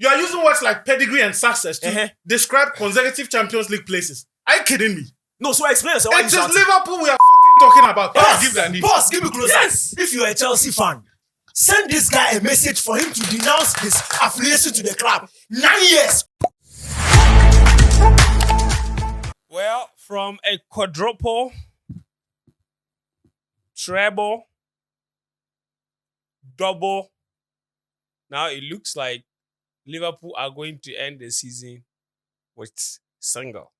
You are using words like pedigree and success to describe consecutive Champions League places. Are you kidding me? No, so explain yourself. It is Liverpool we are fucking talking about. Boss, give me closer. Yes. If you are a Chelsea fan, send this guy a message for him to denounce his affiliation to the club. 9 years. Well, from a quadruple, treble, double, now it looks like Liverpool are going to end the season with single.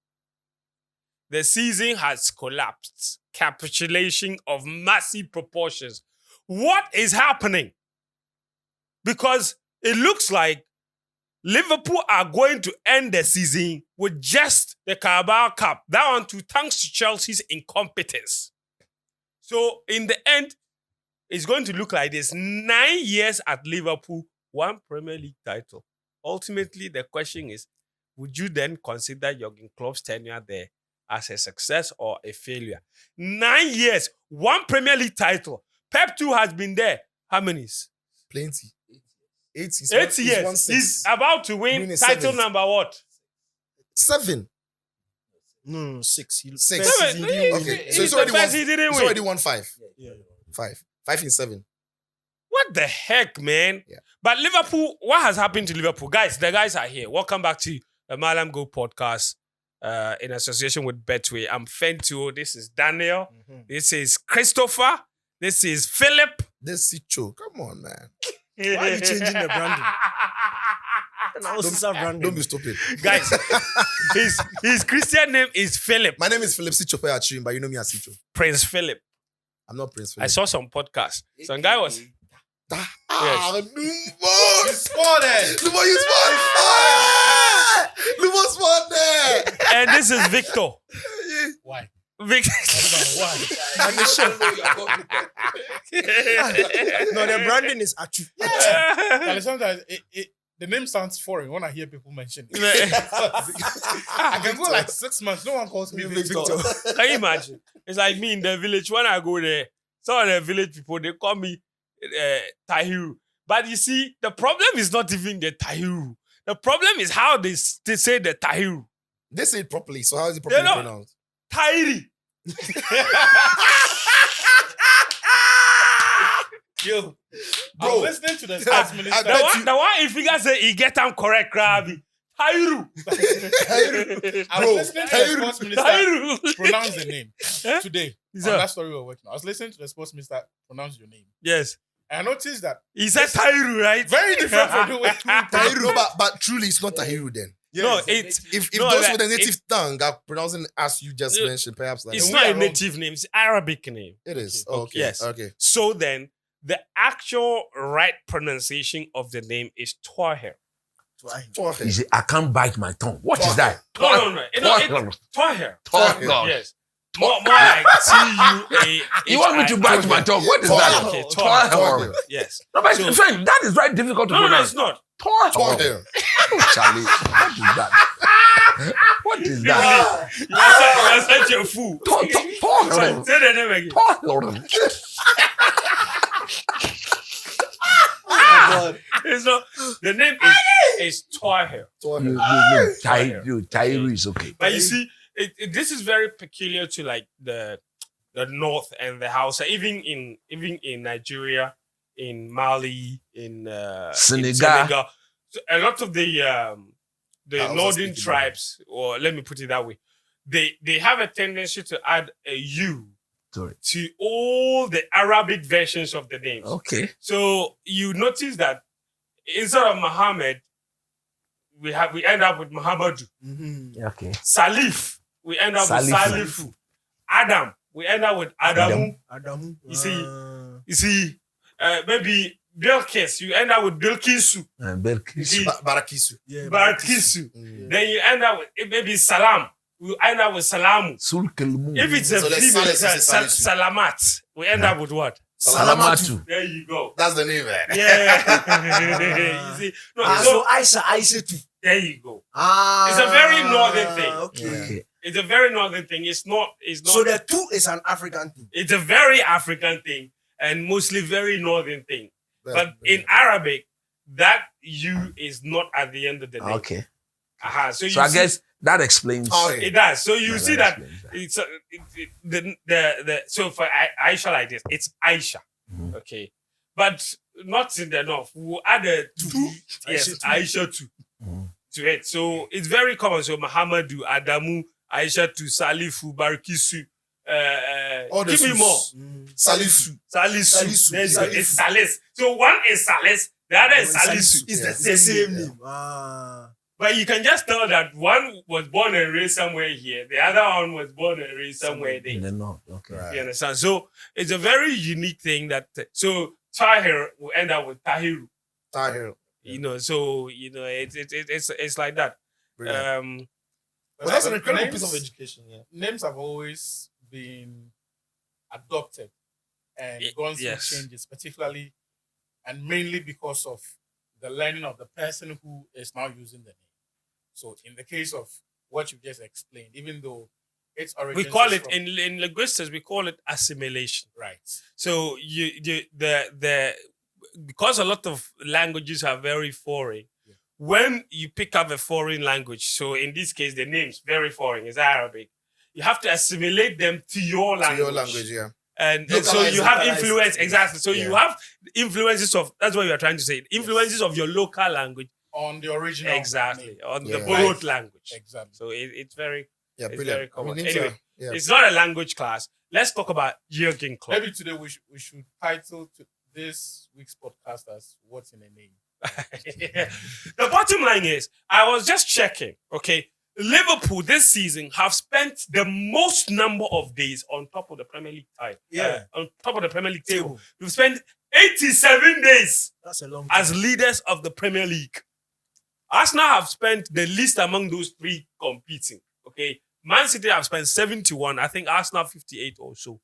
The season has collapsed. Capitulation of massive proportions. What is happening? Because it looks like Liverpool are going to end the season with just the Carragher Cup. That one too, thanks to Chelsea's incompetence. So in the end, it's going to look like this. 9 years at Liverpool, 1 Premier League title. Ultimately, the question is, would you then consider Jurgen Klopp's tenure there as a success or a failure? 9 years, 1 Premier League title. Pep too has been there. How many? Plenty. 8 years. He's about to win title number what? 7. No, 6. 6. Okay. So he's already won 5. Yeah. 5 in 7. What the heck, man? Yeah. But Liverpool, what has happened to Liverpool? Guys, the guys are here. Welcome back to the Mallam Goal podcast in association with Betway. I'm Fentuo. This is Daniel. Mm-hmm. This is Christopher. This is Philip. This is Sicho. Come on, man. Why are you changing the branding? Don't be stupid. Guys, his Christian name is Philip. My name is Philip Sicho Peachim, but you know me as Sicho. Prince Philip. I'm not Prince Philip. I saw some podcasts. Some guy was... Lumbo! You spotted! Lumbo, you spotted! Lumbo spotted! And this is Victor. Why? Victor. Why? No, the branding is Achu. Sometimes the name sounds foreign when I hear people mention it. I can go like 6 months. No one calls me Victor. Can you imagine? It's like me in the village. When I go there, some of the village people, they call me Tahiru. But you see, the problem is not even the Tahiru. The problem is how they say the Tahiru. They say it properly. So how is it properly pronounced? Tahiri. Yo, bro, I'm listening to the sports minister. The one if you guys say he get them correct, Krabi. Tahiru. I was listening to the sports minister pronounce the name today. On that story we were working on. I was listening to the sports minister pronounce your name. Yes. And I noticed that he said Tahiru, right? Very different from the way Tahiru. No, but truly it's not Tahiru then. Yes. No, it's if those with a native tongue are pronouncing as you just mentioned, perhaps like it's not a native name, it's an Arabic name. It is. Okay. Yes. Okay. So then the actual right pronunciation of the name is Tahir. You say, I can't bite my tongue. What is that? No. Tahir. Yes. More like T-U-A. You want me to bite my tongue? What is that? Okay, Tahir. Yes. No, but friend, that is very difficult to pronounce. No, it's not. Tahir. Charlie, what is that? What is that? You are such a fool. Tahir. Say the name again. Tahir. It's not. The name is Tahir. Tahir is okay. But you see, this is very peculiar to like the North and the Hausa, even in Nigeria, in Mali, in Senegal. So a lot of the northern tribes, or let me put it that way, they have a tendency to add a U to all the Arabic versions of the names. Okay. So you notice that instead of Muhammad, we end up with Muhammadu. Mm-hmm. Okay. Salif, we end up with Salifu. Adam, we end up with Adamu. You see, maybe Bilkis, you end up with Bilkisu. Barakisu. Yeah, Barakisu. Then you end up with maybe Salam. We end up with Salamu. If it's a female, Salamat. We end up with what? Salamatu. There you go. That's the name, man. Yeah. You see? So Aisha too. There you go. It's a very northern thing. Okay. Yeah. It's a very northern thing. It's not. So the two is an African thing. It's a very African thing and mostly very northern thing. But in Arabic, that U is not at the end of the name. Okay. So So I guess that explains. it does. So you Yeah, see that that explains it's so for Aisha like this, it's Aisha. Mhm. Okay. But not in the north. We'll add a two. Yes, Aisha two Mhm. to it. So it's very common. So Muhammadu, Adamu, Aisha two, Salifu, Barikisu. All the Give me sus. more. Salisu. Salisu. There you go. Salisu. It's Salis. So one is Salis, the other is Salisu. It's Yeah. the same Yeah. name. Ah. But you can just tell that one was born and raised somewhere here, the other one was born and raised somewhere In there. the north. Okay. Right. You understand? So it's a very unique thing that so Tahir will end up with Tahiru. Tahir. So it's like that. Brilliant. But But that's an the incredible names- piece of education. Yeah. Names have always been adopted and gone through yes. changes, particularly and mainly because of the learning of the person who is now using the name. So in the case of what you just explained, even though it's We call it in linguistics, we call it assimilation. right. So because a lot of languages are very foreign, Yeah. when you pick up a foreign language, so in this case the name's very foreign, it's Arabic, you have to assimilate them to your To language. your language, yeah. And so Localize you it, have localize influence, it. exactly. So you Yeah. have influences of, that's what you are trying to say, influences of your local language, On the original exactly, name. on the Yeah. borrowed language. Exactly. So it's very, Yeah, It's brilliant. very common. names Anyway, are- yeah. it's not a language class. Let's talk about Jurgen Klopp. Maybe today we should title to this week's podcast as "What's in a Name." The bottom line is, I was just checking, okay? Liverpool this season have spent the most number of days on top of the Premier League title. Yeah. On top of the Premier League table. Table. We've spent 87 days That's a long as time. leaders of the Premier League. Arsenal have spent the least among those three competing, okay? Man City have spent 71, I think Arsenal 58 or so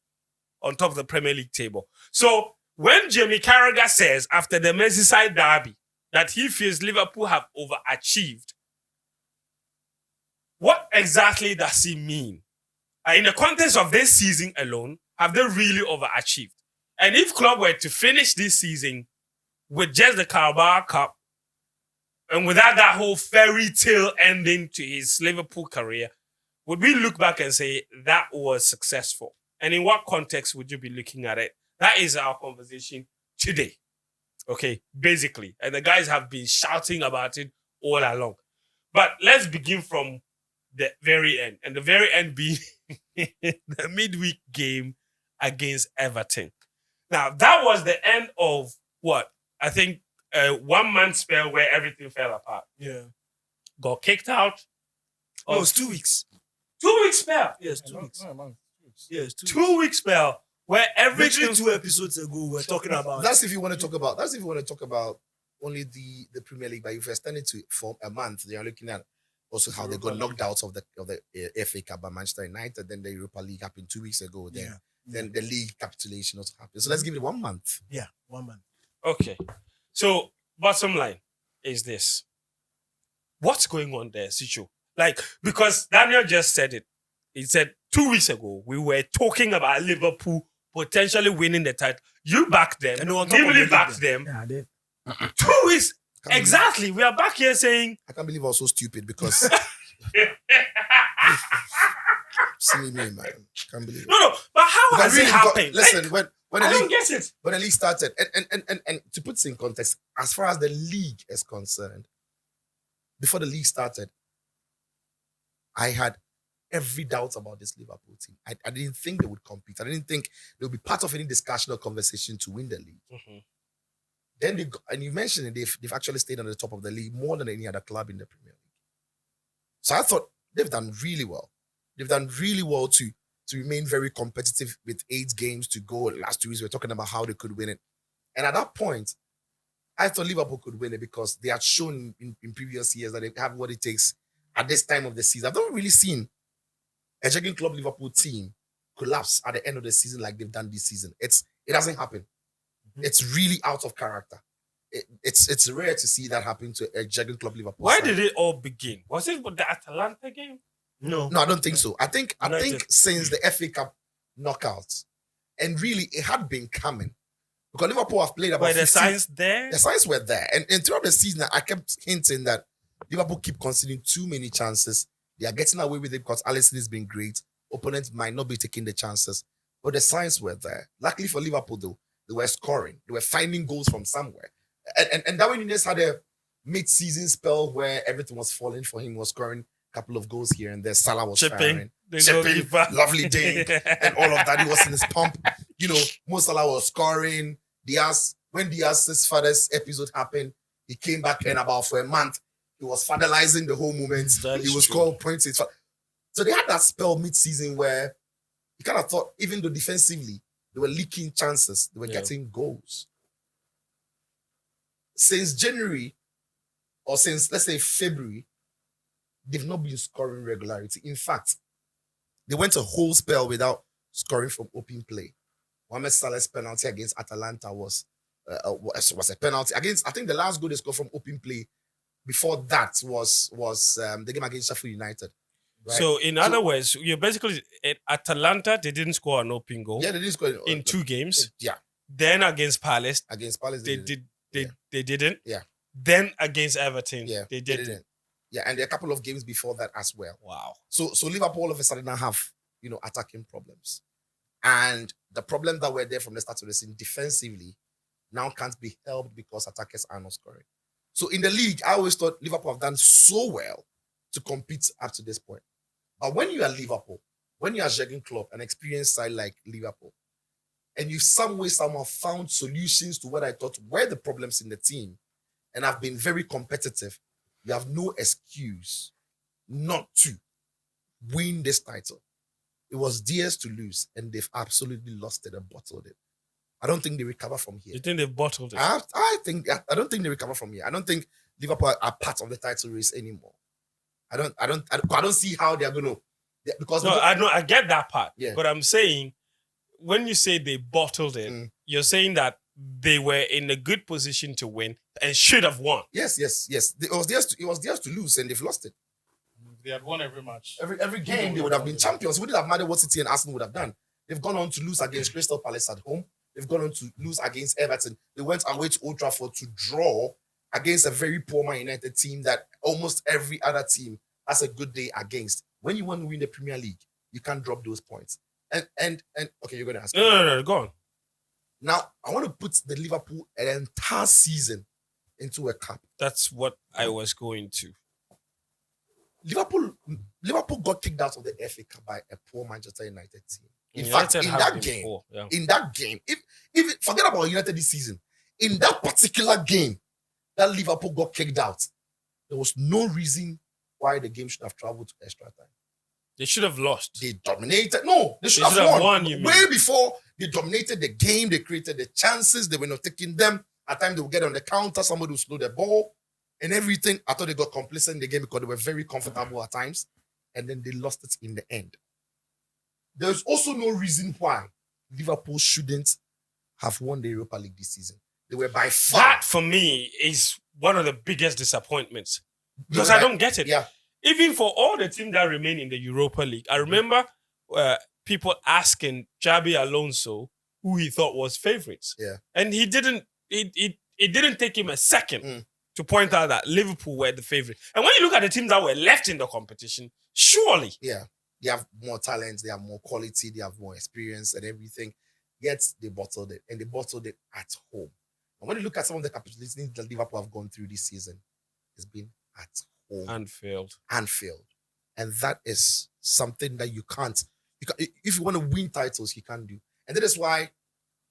on top of the Premier League table. So when Jamie Carragher says after the Merseyside derby that he feels Liverpool have overachieved, what exactly does he mean? In the context of this season alone, have they really overachieved? And if Klopp were to finish this season with just the Carabao Cup and without that whole fairy tale ending to his Liverpool career, would we look back and say that was successful? And in what context would you be looking at it? That is our conversation today. Okay, basically. And the guys have been shouting about it all along. But let's begin from the very end. And the very end being the midweek game against Everton. Now, that was the end of what? I think a 1 month spell where everything fell apart. Yeah. Got kicked out. No, it's 2 weeks. 2 week spell. Yes, 2 weeks. No. Yes, 2 weeks. 2 week spell where everything. Literally 2 episodes ago, we're talking about. That's if you want to talk about. That's if you want to talk about only the Premier League. But if you're extending to for a month, they are looking at also how they got knocked out of the FA Cup by Manchester United. Then the Europa League happened 2 weeks ago. Then the league capitulation also happened. So let's give it 1 month. Yeah, 1 month. Okay. So, bottom line is this. What's going on there, Sicho? Like, because Daniel just said it. He said 2 weeks ago, we were talking about Liverpool potentially winning the title. You backed them. And on top of Nibali it, backed them. Yeah, I did. 2 weeks. Can't believe- Exactly. We are back here saying. I can't believe I was so stupid because silly me, man. Can't believe it. No, but how Because has it really, happened? listen, when I the don't league get it. when the league started, and to put this in context, as far as the league is concerned, before the league started, I had every doubt about this Liverpool team. I didn't think they would compete. I didn't think they would be part of any discussion or conversation to win the league. Mhm. Then and you mentioned it, they've actually stayed on the top of the league more than any other club in the Premier League. So I thought they've done really well. They've done really well to remain very competitive with 8 games to go. Last 2 weeks, we were talking about how they could win it. And at that point, I thought Liverpool could win it because they had shown in previous years that they have what it takes at this time of the season. I've not really seen a Jurgen Klopp Liverpool team collapse at the end of the season like they've done this season. It doesn't happen. It's really out of character. It's rare to see that happen to a Jurgen Klopp Liverpool. Why side. did it all begin? Was it with the Atalanta game? No. No, I don't think so. I think United. since the FA Cup knockouts, and really it had been coming Because Liverpool have played about Were the 15 signs there? The signs were there. And throughout the season, I kept hinting that Liverpool keep conceding too many chances. They are getting away with it because Alisson has been great. Opponents might not be taking the chances. But the signs were there. Luckily for Liverpool, though, they were scoring. They were finding goals from somewhere. And Darwin Núñez had a mid-season spell where everything was falling for him. He was scoring a couple of goals here and there. Salah was firing. Chipping, lovely day, and all of that. He was in his pump. You know, Mo Salah was scoring. When Diaz's father's episode happened, he came back and about for a month, he was fatalizing the whole moment. He was scoring points. So they had that spell mid-season where you kind of thought, even though defensively, they were leaking chances, they were getting goals. Since January, or since, let's say, February, they've not been scoring regularity. In fact, they went a whole spell without scoring from open play. Mohamed Salah's penalty against Atalanta was a penalty. Against, I think the last goal they scored from open play before that was the game against Sheffield United. Right? So, in other words, you're basically at Atalanta, they didn't score an open goal. Yeah, they didn't score in 2 games. Yeah. Then against Palace, they didn't. Yeah. Then against Everton, yeah, they didn't. Yeah, and there are a couple of games before that as well. Wow. So Liverpool all of a sudden now have, attacking problems. And the problem that were there from the start of the season defensively now can't be helped because attackers are not scoring. So in the league, I always thought Liverpool have done so well to compete up to this point. But when you are Liverpool, when you are Jurgen Klopp, an experienced side like Liverpool, and you somehow found solutions to what I thought were the problems in the team, and have been very competitive, you have no excuse not to win this title. It was theirs to lose, and they've absolutely lost it and bottled it. I don't think they recover from here. You think they've bottled it? I don't think they recover from here. I don't think Liverpool are part of the title race anymore. I don't see how they're going to, because I get that part. Yeah. But I'm saying, when you say they bottled it, you're saying that they were in a good position to win and should have won. Yes. It was theirs to lose, and they've lost it. They had won every match. Every game they would have been champions. It wouldn't have mattered what City and Arsenal would have done. They've gone on to lose against Crystal Palace at home. They've gone on to lose against Everton. They went away to Old Trafford to draw against a very poor Man United team that almost every other team has a good day against. When you want to win the Premier League, you can't drop those points. And okay, you're going to ask me. No, go on. Now, I want to put the Liverpool an entire season into a cup. That's what I was going to. Liverpool got kicked out of the FA Cup by a poor Manchester United team. In that game, if forget about United this season, in that particular game that Liverpool got kicked out, there was no reason why the game should have traveled to extra time. They should have lost. They dominated. No, they should have won. Way before they dominated the game, they created the chances. They were not taking them. At times they would get on the counter. Somebody would slow the ball and everything. I thought they got complacent in the game because they were very comfortable at times. And then they lost it in the end. There's also no reason why Liverpool shouldn't have won the Europa League this season. They were by far. That, for me, is one of the biggest disappointments. Because I don't get it. Yeah. Even for all the teams that remain in the Europa League, I remember people asking Xabi Alonso who he thought was favorites. Yeah. And he didn't, it didn't take him a second to point out that Liverpool were the favorite. And when you look at the teams that were left in the competition, surely. Yeah. They have more talent, they have more quality, they have more experience and everything. Yet they bottled it. And they bottled it at home. And when you look at some of the capitulations that Liverpool have gone through this season, it's been at home. Anfield. And that is something that you can't, if you want to win titles, you can't do. And that is why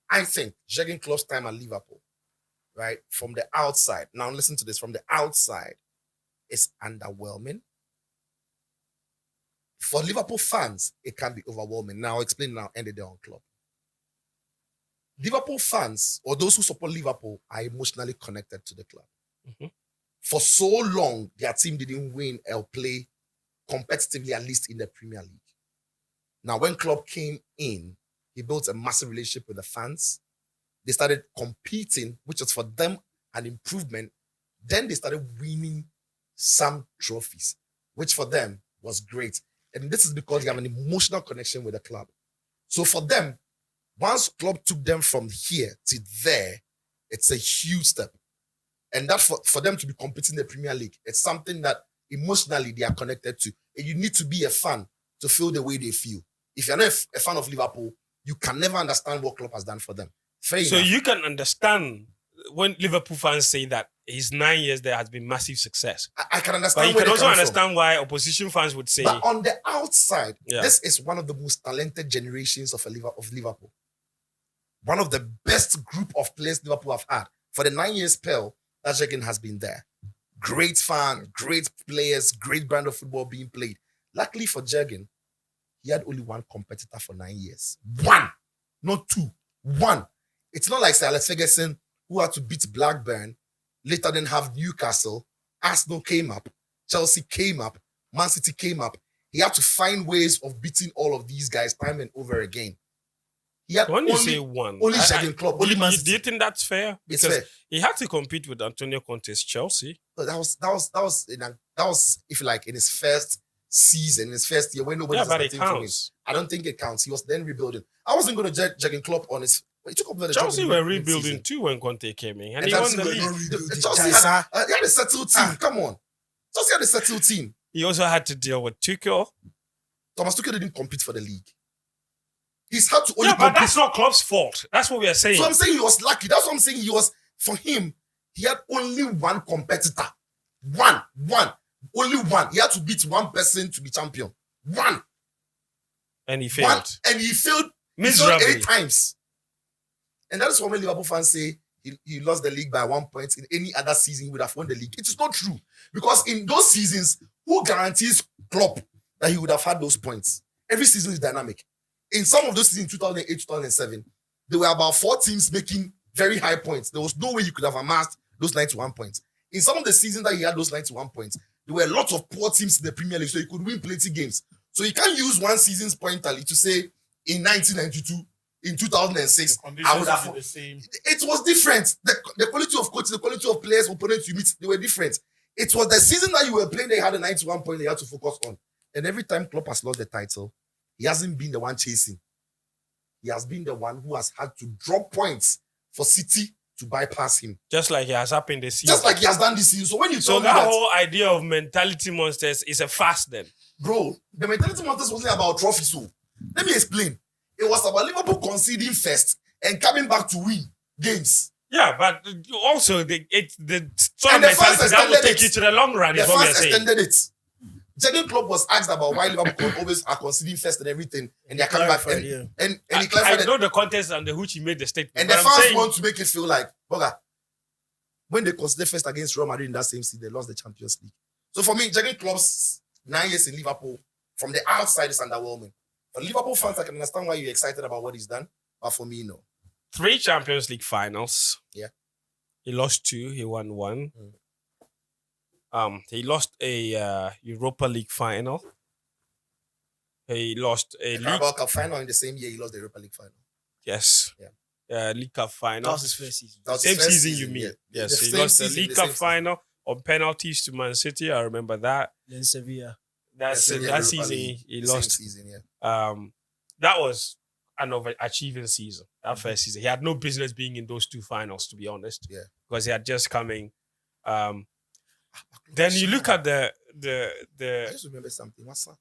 I think Jurgen Klopp's time at Liverpool, right, from the outside, now listen to this, from the outside, is underwhelming. For Liverpool fans, it can be overwhelming. Now, I'll explain now, end it there on Klopp. Liverpool fans, or those who support Liverpool, are emotionally connected to the club. Mm-hmm. For so long, their team didn't win or play competitively, at least in the Premier League. Now, when Klopp came in, he built a massive relationship with the fans. They started competing, which was for them an improvement. Then they started winning some trophies, which for them was great. And this is because they have an emotional connection with the club. So for them, Once Klopp took them from here to there, it's a huge step. And that for them to be competing in the Premier League, it's something that emotionally they are connected to. And you need to be a fan to feel the way they feel. If you're not a fan of Liverpool, you can never understand what Klopp has done for them. Fair So enough. you can understand when Liverpool fans say that his 9 years there has been massive success. I can But understand you where can they're also coming from. understand why opposition fans would say, But on the outside, Yeah. this is one of the most talented generations of Liverpool. One of the best group of players Liverpool have had. For the 9 years spell, that Jurgen has been there. Great fan, great players, great brand of football being played. Luckily for Jurgen, he had only one competitor for 9 years. One, not two. One. It's not like Sir Alex Ferguson, who had to beat Blackburn, later then have Newcastle. Arsenal came up, Chelsea came up, Man City came up. He had to find ways of beating all of these guys time and over again. He had when you only, say one, only Jurgen Klopp, only Man do City. you think that's fair? It's Because fair. he had to compete with Antonio Conte's Chelsea. But that was if you like in his first season, in his first year when nobody Yeah, was but it expecting from him. counts. I don't think it counts. He was then rebuilding. I wasn't going to judge Jurgen Klopp on his. He took up the job Chelsea in were mid-season. rebuilding too when Conte came in, and And he won Chelsea the were league. not rebuilding. Chelsea Jaisa. had a settled team. Come on. Chelsea had a settled team. He also had to deal with Tuchel. Thomas Tuchel didn't compete for the league. He's had to only Yeah, but compete. that's not Klopp's fault. That's what we are saying. So I'm saying he was lucky. That's what I'm saying. For him, he had only one competitor. One. Only one. He had to beat one person to be champion. One. And he One. failed. And he failed Miserably. 8 times. And that is why when Liverpool fans say he lost the league by 1 point, in any other season he would have won the league. It is not true. Because in those seasons, who guarantees Klopp that he would have had those points? Every season is dynamic. In some of those seasons, 2008, 2007, there were about 4 teams making very high points. There was no way you could have amassed those 91 points. In some of the seasons that he had those 91 points, there were lots of poor teams in the Premier League, so he could win plenty games. So you can't use one season's point tally to say in 1992, in 2006, The I conditions would will have. be the same. It was different. The quality of coaches, the quality of players, opponents you meet, they were different. It was the season that you were playing, they had a 91 point they had to focus on. And every time Klopp has lost the title, he hasn't been the one chasing. He has been the one who has had to drop points for City to bypass him. Just like it has happened this season. Just like he has done this season. So when you So tell me that that, whole idea of mentality monsters is a fast then. bro, the mentality monsters wasn't about trophies. So let me explain. It was about Liverpool conceding first and coming back to win games. Yeah, but also the sort And of the fans mentality that will extended take it. you to the long run The is what we are fans saying. extended it. Jurgen Klopp was asked about why Liverpool always are conceding first and everything, and they're coming back. Clarified, And he I clarified it. know the context and which he made the statement. And the but I'm fans saying, want to make it feel like, Boga, when they considered first against Real Madrid in that same season, they lost the Champions League. So for me, Jurgen Klopp's 9 years in Liverpool, from the outside, is underwhelming. For Liverpool fans, I can understand why you're excited about what he's done, but for me, no. 3 Champions League finals. Yeah. He lost 2, he won 1. He lost a Europa League final. He lost a The league. Carragher Cup final in the same year he lost the Europa League final. Yes. Yeah. League Cup That final. was his first season. That was Same his first season you mean? yeah. Yes. The He same lost the season, League the Cup same season. final on penalties to Man City. I remember that. Then Sevilla. That's Yeah, that Europa season League, he the same lost. season, yeah. That was an overachieving season. That first season, he had no business being in those 2 finals, to be honest. Yeah. Because he had just coming. Then you look at I the just remember something. What's that?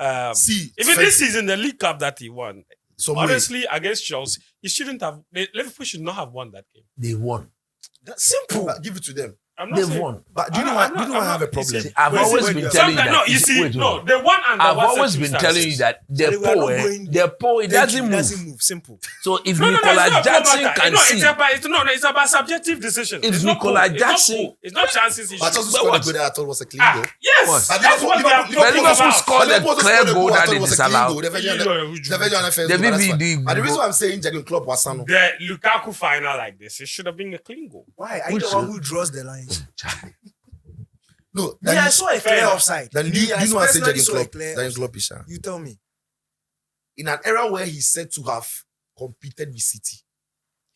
even See, this season, the League Cup that he won. some Honestly, against Chelsea, he shouldn't have. Liverpool should not have won that game. They won. Simple. give it to them. I'm not They've saying, won. But do you I'm know why? not- Do you know why I I'm have a not- problem? See, I've Wait, always wait, been wait. telling you Sometimes- that. No, you see, Wait. no, the one under I've what always been telling you circumstances? that They the were not poll, going- it doesn't move. Simple. So if No, Nicola it's not Jackson matter. can No, see, it's about subjective decisions. If It's not Nicola pool. It's not Jackson- pool. It's not chances. But also But scored a what? goal that I thought was a clean goal. Yes, What? that's what we are Liverpool talking Liverpool about. scored a Liverpool clear scored a goal I that thought they was a clean disallowed. goal. The Virgin The but that's fine. VVD But the reason goal. why I'm saying Jurgen Klopp was Sano. The Lukaku final like this, it should have been a clean goal. Why? Are you Which the one one? who draws the lines? No, Yeah, I saw a clear offside. then Me, you I know I say personally Jurgen saw a Klopp. clear Jurgen offside. Klopp is You tell me. in an era where he's said to have competed with City.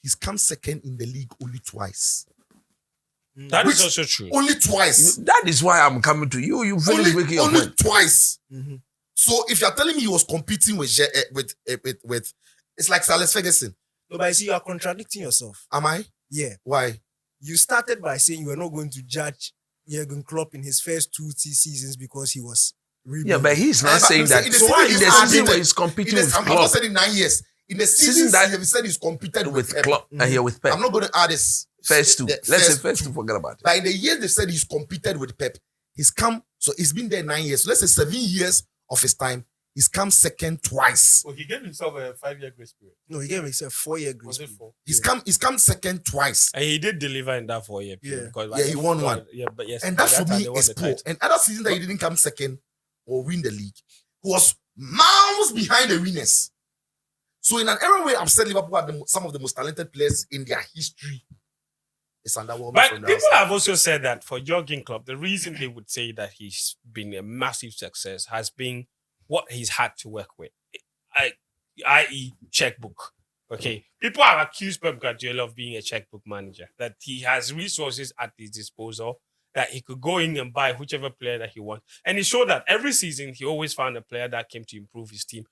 He's come second in the league only twice. That is Which- also true. Only twice. That is why I'm coming to you. You finish making your Only point. twice. Mhm. So if you're telling me he was competing with it's like Alex Ferguson. No, but you see, you are contradicting yourself. Am I? Yeah. Why? You started by saying you were not going to judge Jurgen Klopp in his first 2 seasons because he was Yeah, but he's not But saying I'm that. saying So why in he's the adding season where that- he's competing with I'm not Klopp, saying in 9 years. In the Season season that- that he said he's competed with Pep. with Klopp and here with Pep. I'm not going to add this. First two. the Let's say first two, forget about it. But in the years they said he's competed with Pep, he's come, so he's been there 9 years. So let's say 7 years of his time, he's come second twice. So he gave himself a 5-year grace period. No, he gave himself Was 4-year grace. it period. 4? He's come second twice. And he did deliver in that 4-year period. Yeah. Because Yeah, he won one. Yeah, but yes. And by that for time me they won is the poor. title. And other seasons that he didn't come second or win the league, he was miles behind the winners. So in an era where I've said Liverpool had some of the most talented players in their history, it's underwhelming But from the people outside. have also said that for Jurgen Klopp, the reason they would say that he's been a massive success has been what he's had to work with, i.e., checkbook. Okay, people have accused Pep Guardiola of being a checkbook manager, that he has resources at his disposal, that he could go in and buy whichever player that he wants. And he showed that every season he always found a player that came to improve his team,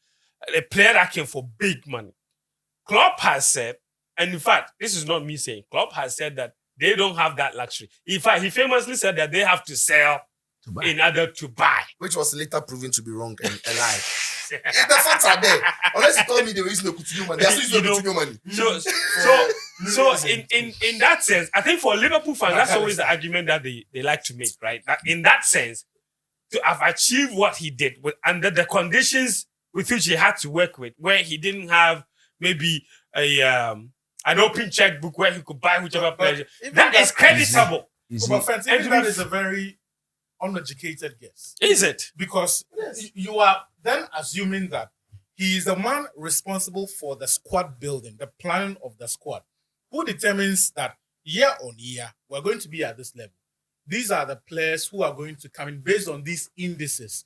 a player that came for big money. Klopp has said, and in fact, this is not me saying, Klopp has said that they don't have that luxury. In fact, he famously said that they have to sell To buy. in order to buy. Which was later proven to be wrong and a lie. The facts are there. Unless you told me they were using the Coutinho money. They are still using the Coutinho money. So in that sense, I think for Liverpool fans, that's always the argument that they like to make, right? That in that sense, to have achieved what he did under the conditions with which he had to work with, where he didn't have maybe an open checkbook where he could buy whichever player, even that that- is creditable. Is But he- friends, and even to that be- is a very uneducated guess. Is it? Because you are then assuming that he is the man responsible for the squad building, the planning of the squad, who determines that year on year we're going to be at this level. These are the players who are going to come in based on these indices.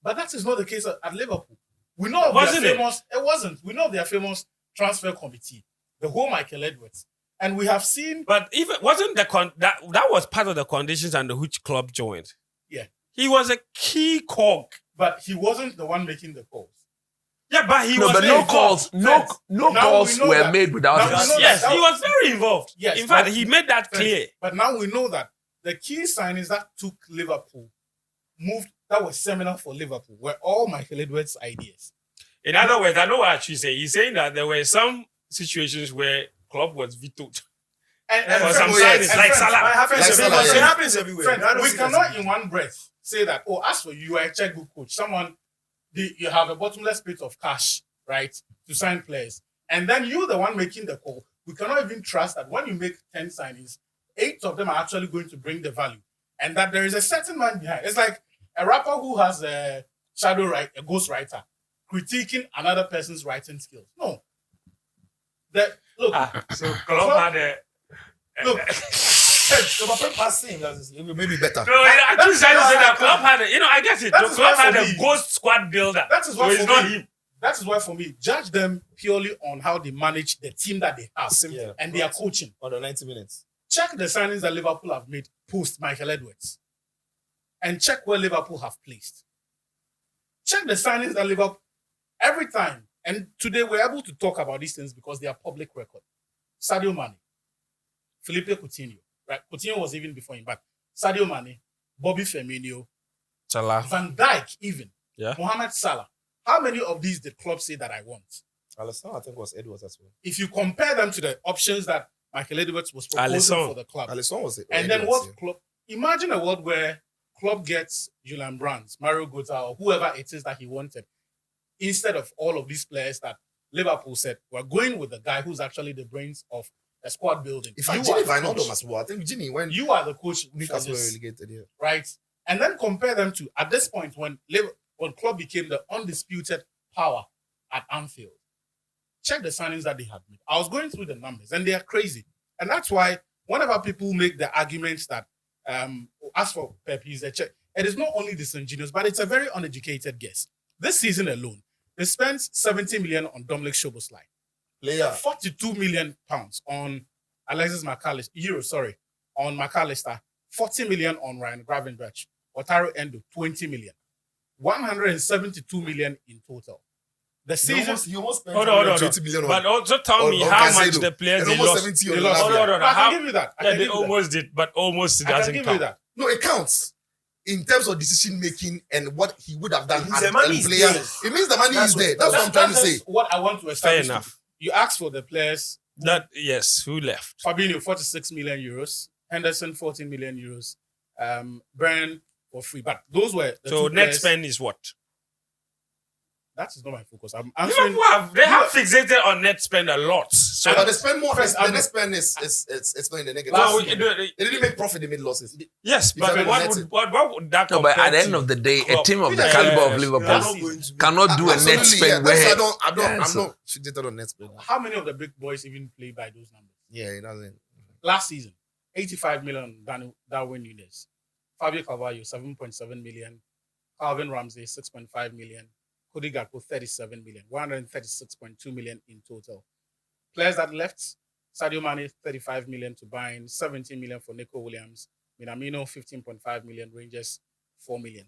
But that is not the case at Liverpool. We know of Wasn't their it? famous. It wasn't. We know of their famous transfer committee, the whole Michael Edwards, and we have seen. But even wasn't that was part of the conditions under which Klopp joined. Yeah. He was a key cog. But he wasn't the one making the calls. Yeah, but he No, was but very no involved. calls, no Now calls we know were that- made without now we his. know that- Yes, he was very involved. Yes, in fact, but- he made that clear. But now we know that the key signings that took Liverpool that was seminal for Liverpool were all Michael Edwards' ideas. In other words, I know what she's saying. He's saying that there were some situations where Klopp was vetoed. And For some friends, signings, like Salah. It happens Like everywhere. Salah, It yeah. happens everywhere. friends, I don't we see that cannot as- in one breath say that, oh, as for you are a checkbook coach, you have a bottomless pit of cash, right, to sign players. And then you, the one making the call, we cannot even trust that when you make 10 signings, 8 of them are actually going to bring the value. And that there is a certain man behind. It's like a rapper who has a a ghostwriter, critiquing another person's writing skills. No. Look, So Klopp had a. look, So, but Pep has seen that is- Maybe better. No, I just trying to say that Klopp had a. I get it. That is Klopp why had for a me- ghost squad builder. that is So why it's for not me, him. that is why for me, judge them purely on how they manage the team that they have Yeah. and their coaching. on the 90 minutes. Check the signings that Liverpool have made post Michael Edwards, and check where Liverpool have placed. Check the signings that Liverpool every time. And today we're able to talk about these things because they are public record. Sadio Mane, Felipe Coutinho, right? Coutinho was even before him, but Sadio Mane, Bobby Firmino, Salah. Van Dijk, even Yeah. Mohamed Salah. How many of these did Klopp say that I want? Alisson, I think, was Edwards as well. If you compare them to the options that Michael Edwards was proposing Alisson. for the club, Alisson was it. and then Edwards, what Klopp? Imagine a world where Klopp gets Julian Brandt, Mario Götze, or whoever it is that he wanted, instead of all of these players that Liverpool said we're going with the guy who's actually the brains of the squad building. If I You Gini are the Wijnaldum coach. as well, I think Gini when You are the coach for Newcastle were this, relegated here. right? And then compare them to at this point when Klopp became the undisputed power at Anfield. Check the signings that they had made. I was going through the numbers, and they are crazy. And that's why whenever people make the arguments that as for Pep, he's a check, it is not only disingenuous, but it's a very uneducated guess. This season alone, they spent 70 million on Dominic Szoboszlai, Player. 42 million pounds on Alexis McAllister, on McAllister, 40 million on Ryan Gravenberch, Otaro Endo, 20 million. 172 million in total. The season, He almost spent Hold on. 120 million But also tell on me how Caicedo. much the players and they almost lost. 70 they on lost. last Hold year. on. But I How- can give you that. I Yeah, can they give you that. almost did, but almost it I can doesn't give count. you that. No, it counts in terms of decision making and what he would have done It means as the money a is player. there. It means the money That's is what- there. That's what I'm trying to That's say. just what I want to Fair establish. enough. You asked for the players. Yes, who left? Fabinho, 46 million euros. Henderson, 14 million euros. Byrne for free. But those were the So two net players. spend is what? That is not my focus. I'm answering. They have fixated on net spend a lot. So But they spend more. First, The next spend is it's not in the negative. Well, They didn't make profit. They made losses. yes, If but I what net would, it. what would that No, but compare at the end to of the day, a Klopp? team of the Yes, caliber of yes, Liverpool They're not going to. cannot do a net Absolutely, spend yeah. where. That's why I'm so- not fixated on net spend. How many of the big boys even play by those numbers? Yeah, it doesn't. Last season, 85 million Darwin Nunes. Fabio Carvalho, 7.7 million. Calvin Ramsey, 6.5 million. Cody Gakpo, 37 million. 136.2 million in total. Players that left, Sadio Mane, 35 million to Bayern, 17 million for Nico Williams. Minamino, 15.5 million. Rangers, 4 million.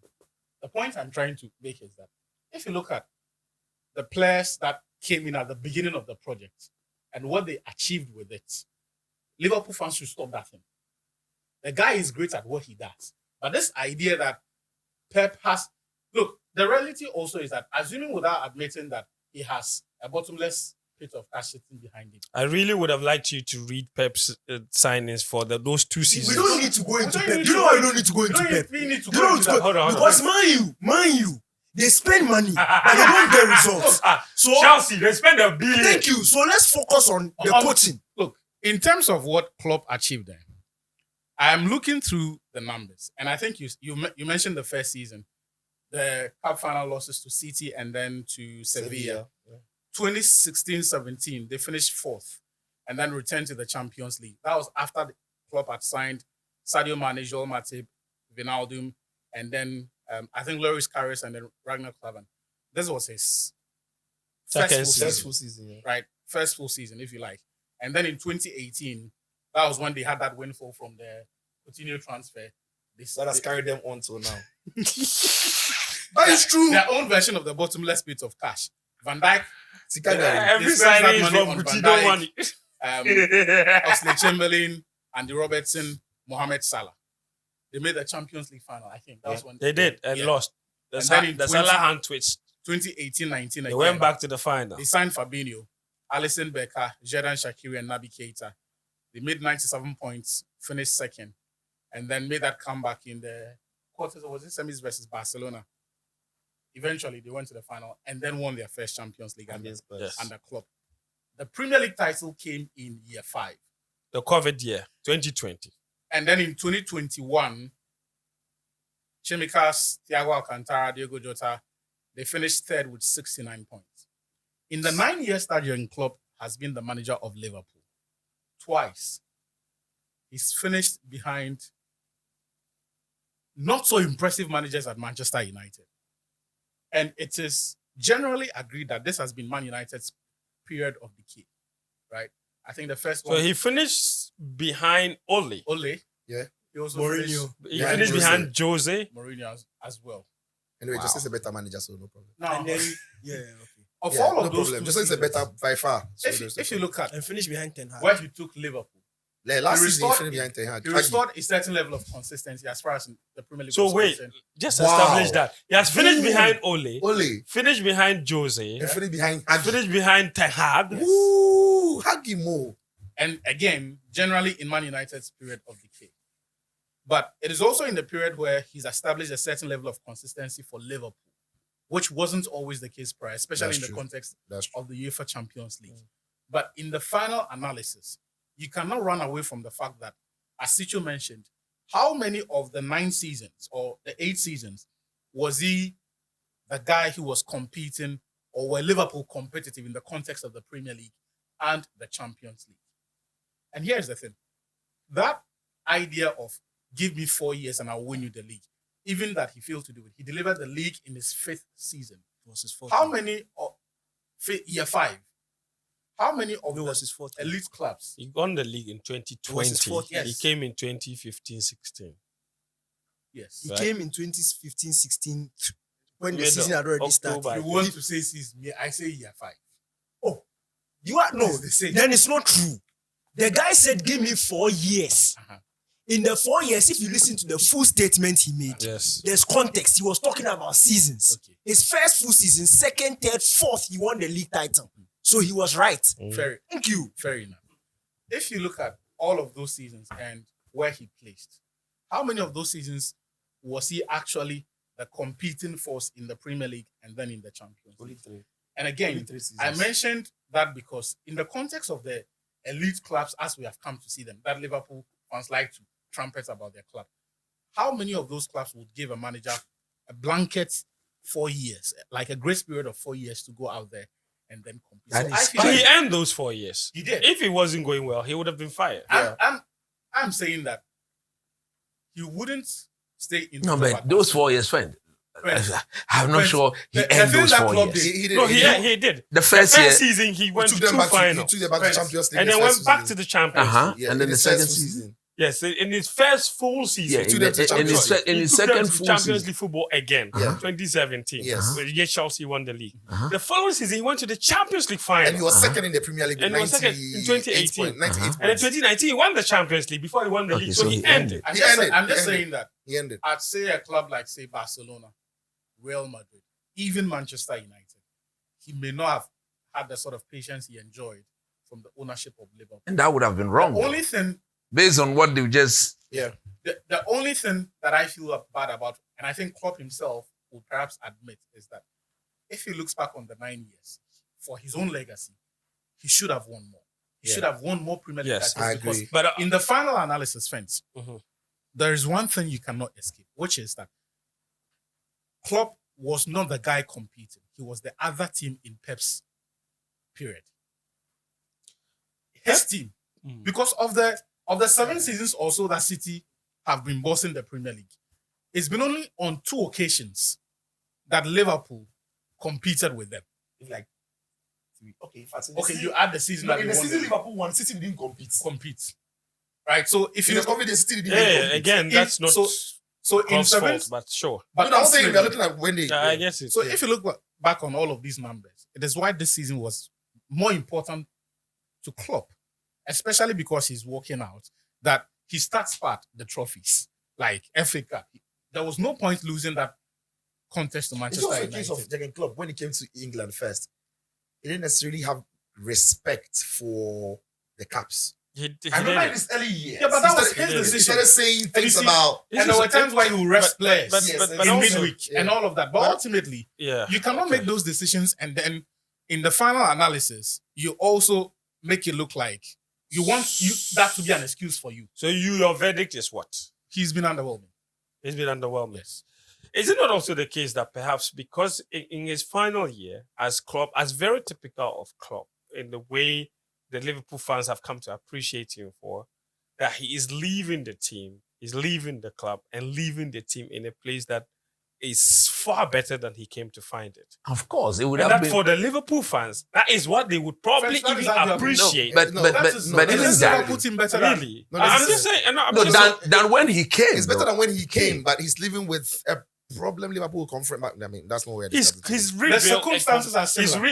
The point I'm trying to make is that if you look at the players that came in at the beginning of the project and what they achieved with it, Liverpool fans should stop that thing. The guy is great at what he does. But this idea that Pep has... Look, the reality also is that, assuming without admitting that he has a bottomless pit of cash sitting behind him. I really would have liked you to read Pep's signings for those 2 We seasons. don't need to go We into don't Pep. need You to know go why we into- don't need to go into Pep? We need to You go know into what's that. Hold on. Because Man U, they spend money, but they don't get results. So Chelsea, they spend $1 billion. thank you. So let's focus on the On- coaching. Look, in terms of what Klopp achieved there, I am looking through the numbers. And I think you mentioned the first season, the cup final losses to City and then to Sevilla. 2016-17, they finished 4th and then returned to the Champions League. That was after the Klopp had signed Sadio Mane, Joel Matip, Wijnaldum, and then I think Loris Karius and then Ragnar Klavan. This was his Second first season. full season, right? First full season, if you like. And then in 2018, that was when they had that windfall from the Coutinho transfer. That has carried them on till now. That is true. Their own version of the bottomless pit of cash. Van Dijk, Every They spent signing is that money from on Van Coutinho Dijk. money. Oxlade Chamberlain, Andy Robertson, Mohamed Salah. They made the Champions League final, I think. That was when They did and Yeah. lost. And then in The 20 Salah hand twitched. 2018-19 They again. went back to the final. They signed Fabinho, Alisson Becker, Xherdan Shaqiri, and Naby Keita. They made 97 points, finished second, and then made that comeback in the quarters, or was it semis versus Barcelona? Eventually, they went to the final and then won their first Champions League under Yes. Klopp. The Premier League title came in year 5. The COVID year, 2020. And then in 2021, Chimicas, Thiago Alcantara, Diego Jota, they finished 3rd with 69 points. In the 9 years that Jurgen Klopp has been the manager of Liverpool, twice, he's finished behind not so impressive managers at Manchester United. And it is generally agreed that this has been Man United's period of decay, right? I think the first So one, he finished behind Ole. Ole. Yeah. He also Mourinho. finished He Yeah, finished Jose. behind Jose. Mourinho as well. Anyway, Wow. just is a better manager, so no problem. Now, And then, yeah, okay. of Yeah, all no of those problem. two Just is a seasons, better by far. So if there's you, no if you look at And finish behind Ten Hag. where he took Liverpool, problem. Last he season, he restored- finished behind Ten Hag. he restored a certain level of consistency as far as the Premier League So was wait, concerned. just Wow. establish that. He has finished Ooh. behind Ole, Ole, finished behind Jose, and finished behind Hagi. finished behind Ten Hag. Ooh, Hagi Mo. And again, generally in Man United's period of decay. But it is also in the period where he's established a certain level of consistency for Liverpool, which wasn't always the case prior, especially That's in the true. context That's true. of the UEFA Champions League. But in the final analysis, you cannot run away from the fact that, as Sicho mentioned, how many of the 9 seasons or the 8 seasons was he the guy who was competing, or were Liverpool competitive in the context of the Premier League and the Champions League? And here's the thing. That idea of give me 4 years and I'll win you the league, even that he failed to do it. He delivered the league in his 5th season. It was his fourth. How many of year 5? How many of It the was his fourth. elite clubs? He won the league in It was his 2020. fourth, He yes. came in 2015-16. Yes. He Right. came in 2015-16 when the Middle, season had already October. started. You want to say season? I say year 5. You are no. This is the same. Then it's not true. The guy said, "Give me 4 years." Uh-huh. In the 4 years, if you listen to the full statement he made, Yes. there's context. He was talking about seasons. Okay. His first full season, second, third, fourth, he won the league title. So he was right. Thank you. Fair enough. If you look at all of those seasons and where he placed, how many of those seasons was he actually the competing force in the Premier League and then in the Champions League? 3. And again, Only 3 seasons. I mentioned that because in the context of the elite clubs as we have come to see them, that Liverpool fans like to trumpet about their club. How many of those clubs would give a manager a blanket 4 years, like a grace period of 4 years to go out there and then compete? That So is I feel But he like earned those 4 years. he did. If it wasn't going well, he would have been fired. I'm saying that he wouldn't stay in. No, the club but at those that 4 years, friend. Friend. I'm not Friend, sure he the earned thing those that 4 Klopp years. did- He did. No, he he did. The first First year, season, he went took to them back to, he finals. took them back to Friends. Champions League. And his then first went back to season. the Champions Uh-huh. League. And then his the first second full season. Yes, in his first full season. yeah, took in, them to in, in his, Champions se- in He his took them second to full Champions season. League football again, Yeah. 2017. Yes. When against Chelsea won the league. Uh-huh. The following season, he went to the Champions League final. And he was second in the Premier League with And he was second in 2018. 98 And in 2019, he won the Champions League before he won the Okay, league. so So he he earned ended. it. I'm He just, ended. I'm just He ended. saying that He ended. I'd say a club like, say, Barcelona, Real Madrid, even Manchester United, he may not have had the sort of patience he enjoyed from the ownership of Liverpool. And that would have been wrong. The only thing, Based on what they just. the only thing that I feel bad about, and I think Klopp himself will perhaps admit, is that if he looks back on the 9 years for his own legacy, he should have won more. He Yeah. should have won more Premier League Yes, titles I because agree. But in the final analysis, friends, Mhm. there is one thing you cannot escape, which is that Klopp was not the guy competing. He was the other team in Pep's period. His team. Mm. Because of the 7 seasons also that City have been bossing the Premier League, it's been only on 2 occasions that Liverpool competed with them. Like, okay, Okay, you add the season No, that in they the won season the league. Liverpool won, City didn't compete. Right? So if In you the confidence, City didn't yeah, compete. again, that's not so in Klopp's 7, fault, but sure. but No, I'm saying we are ultimately- looking at when they. Yeah, I guess it. So if you look back on all of these numbers, it is why this season was more important to Klopp, especially because he's working out that he starts part the trophies like FA Cup. There was no point losing that contest to It's Manchester also a United. case of Jurgen Klopp when he came to England first. He didn't necessarily have respect for the Caps. He I did remember in it. his early years. Yeah, but that He was started- his He decision. started saying you things see- about. And there were times where he would rest players but Yes, in also- midweek yeah. and all of that. But But- ultimately, Yeah. you cannot make those decisions, and then in the final analysis, you also make it look like you want that to be an excuse for you. So your verdict is what? He's been underwhelming. It's been underwhelming. Yes. Is it not also the case that perhaps because in his final year as Klopp, as very typical of Klopp, in the way the Liverpool fans have come to appreciate him for, that he is leaving the team, he's leaving the club and leaving the team in a place that is far better than he came to find it. Of course, it would And have that been. for the Liverpool fans, that is what they would probably Friends, that is even how you have- appreciate. But No, but that but, is- but no, even Is that. Liverpool team better than Really? No, I'm this just is- saying. I'm No, just than when he came. It's better though. than when he came, but he's living with a problem Liverpool confront back. I mean, that's not where he's The rebuilt. circumstances are similar.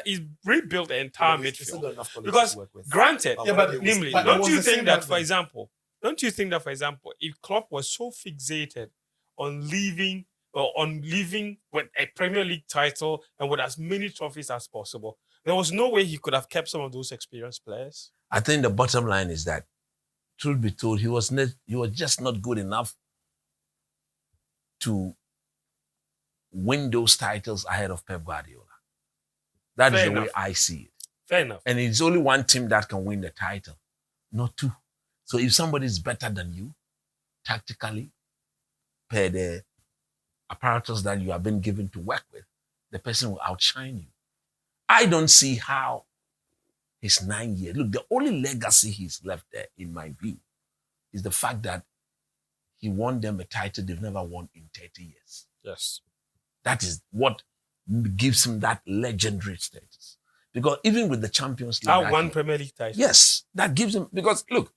He's rebuilt the entire midfield. Because Because Granted, Yeah, but- namely, but it don't was you the think same that, back for then. example, if Klopp was so fixated on leaving with a Premier League title and with as many trophies as possible, there was no way he could have kept some of those experienced players. I think the bottom line is that, truth be told, he was just not good enough to win those titles ahead of Pep Guardiola. That is Fair the way enough. I see it. Fair enough. And it's only one team that can win the title, not two. So if somebody is better than you, tactically, per the apparatus that you have been given to work with, the person will outshine you. I don't see how his 9 years. Look, the only legacy he's left there, in my view, is the fact that he won them a title they've never won in 30 years. Yes. That is what gives him that legendary status. Because even with the Champions League, That one Premier League title. yes, that gives him, because look,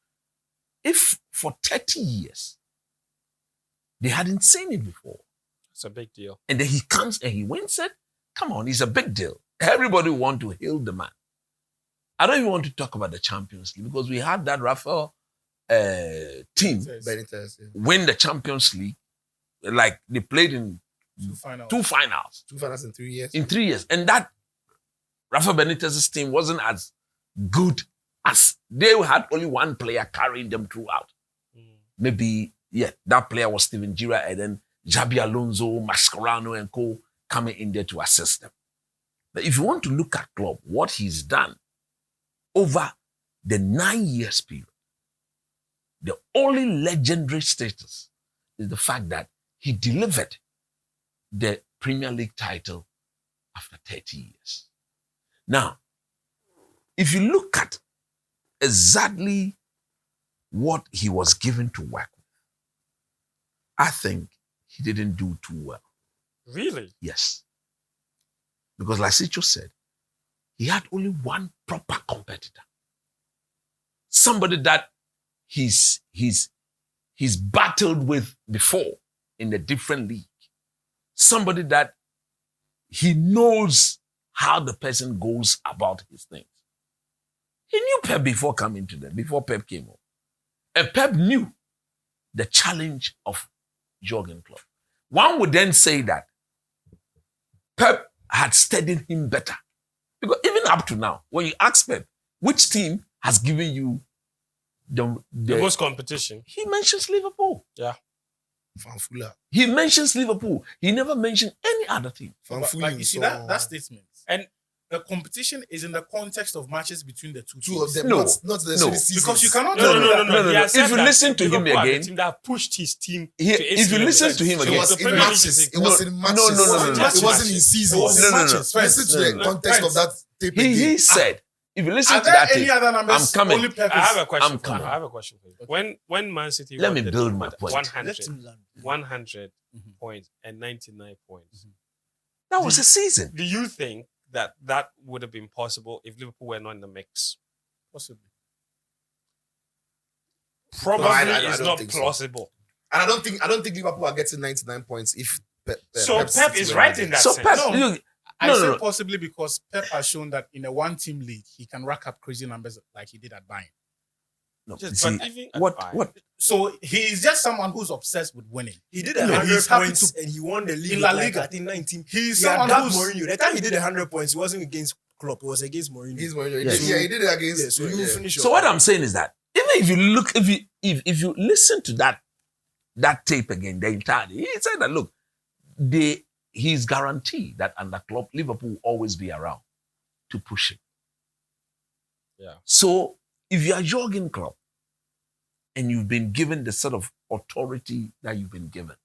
if for 30 years they hadn't seen it before, It's a big deal. And then he comes and he wins it. Come on, he's a big deal. Everybody want to hail the man. I don't even want to talk about the Champions League because we had that Rafael team Benitez, yeah. win the Champions League. Like they played in Two finals. two finals 2 finals in 3 years. in 3 years. And that Rafa Benitez's team wasn't as good as they had only one player carrying them throughout. Maybe, that player was Steven Gerrard and then Xabi Alonso, Mascherano and co coming in there to assist them. But if you want to look at Klopp, what he's done over the 9 years period, the only legendary status is the fact that he delivered the Premier League title after 30 years. Now, if you look at exactly what he was given to work with, I think he didn't do too well. Really? Yes. Because like Sicho said, he had only one proper competitor. Somebody that he's battled with before in a different league. Somebody that he knows how the person goes about his things. He knew Pep before coming to them, before Pep came home. And Pep knew the challenge of Jurgen Klopp. One would then say that Pep had studied him better. Because even up to now, when you ask Pep, which team has given you the most competition? He mentions Liverpool. Yeah. Fanfula. He mentions Liverpool. He never mentioned any other team. But you see that statement. And the competition is in the context of matches between the two Two of teams. them, No. not necessarily No. seasons. Because you cannot no. He has said If you that listen to him Liverpool are the again, team that pushed his team He- to its if you listen limits. to him So again- It the was in Premier League matches. is It was in matches. no. It wasn't in seasons. It was in No. matches. Listen to the context of that tape He again. said, if you listen Are to there that any tape, other numbers? I'm coming. Only Pep I have is- a question I'm for you. coming. I have a question for you. When Man City Let won me the build league my with point. 100, Let him land. 100 points and 99 points. that was a season. Do you think that would have been possible if Liverpool were not in the mix? Possibly. Probably I it's don't not think so. plausible. And I don't think Liverpool are getting 99 points if Pep Pep is right in that So sense. Pep, No. you- I No, say no, no. possibly because Pep has shown that in a one-team league, he can rack up crazy numbers like he did at Bayern. no, Just- you but see, even at what Bayern- what So he is just someone who's obsessed with winning. He did No, 100 he's happy points to- and he won the league in La with, like, Liga. I think 19. He's He had someone that who's Mourinho. The time he did 100 points, it wasn't against Klopp. It was against Mourinho. He's Mourinho. Yes. He did it against. Yeah, so you finish. So what I'm saying is that even if you look, if you listen to that tape again, the entire, he said that look, he's guaranteed that under Klopp, Liverpool will always be around to push him. Yeah. So if you are Jurgen Klopp and you've been given the sort of authority that you've been given,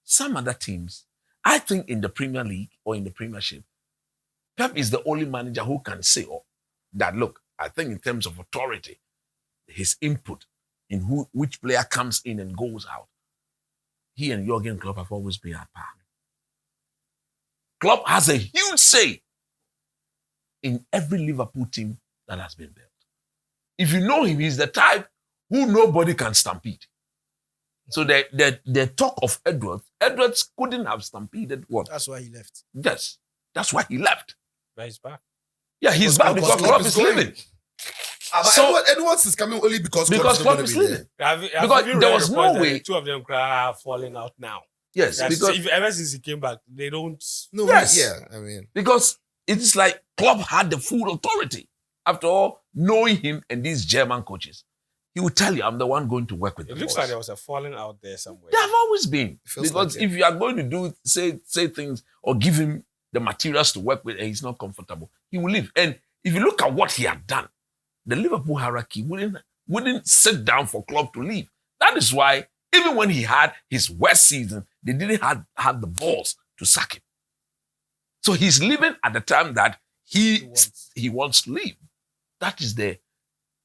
some other teams, I think in the Premier League or in the Premiership, Pep is the only manager who can say that, look, I think in terms of authority, his input in which player comes in and goes out, he and Jurgen Klopp have always been at par. Klopp has a huge say in every Liverpool team that has been built. If you know him, he's the type who nobody can stampede. So the talk of Edwards couldn't have stampeded what? That's why he left. Yes, that's why he left. But he's back. Yeah, he's back because Klopp is going. leaving. But So- Edwards is coming only because Because Klopp Klopp is is not gonna be leaving. there. Because you there read was no reports that way- the two of them are falling out now. Yes, That's- because ever since he came back, they don't. No, Yes. yeah, I mean, Because it is like Klopp had the full authority. After all, knowing him and these German coaches, he will tell you, I'm the one going to work with It the looks boys. like there was a falling out there somewhere. They have always been. feels Because like it. if you are going to say things or give him the materials to work with and he's not comfortable, he will leave. And if you look at what he had done, the Liverpool hierarchy wouldn't sit down for Klopp to leave. That is why even when he had his worst season, they didn't have the balls to sack him. So he's leaving at the time that he wants to leave. That is the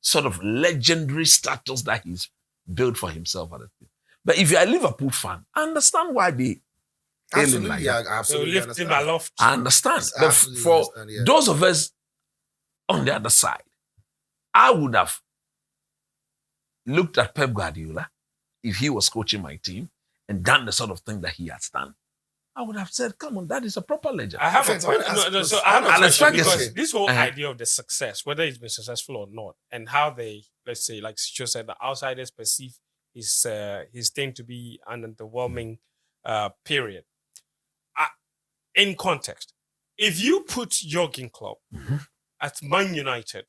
sort of legendary status that he's built for himself at the time. But if you're a Liverpool fan, I understand why they hail him like absolutely, yeah, that. So absolutely. lift him understand. aloft. I understand. Yes, But absolutely for understand, yeah. those of us on the other side, I would have looked at Pep Guardiola if he was coaching my team and done the sort of thing that he has done I would have said, come on, that is a proper legend. I have a Friends, I wanna question. ask- So I have a Alex question Ferguson. because this whole Uh-huh. idea of the success, whether it's been successful or not, and how they, let's say, like Scho said, the outsiders perceive his thing to be an underwhelming period. In context, if you put Jurgen Klopp at Man United,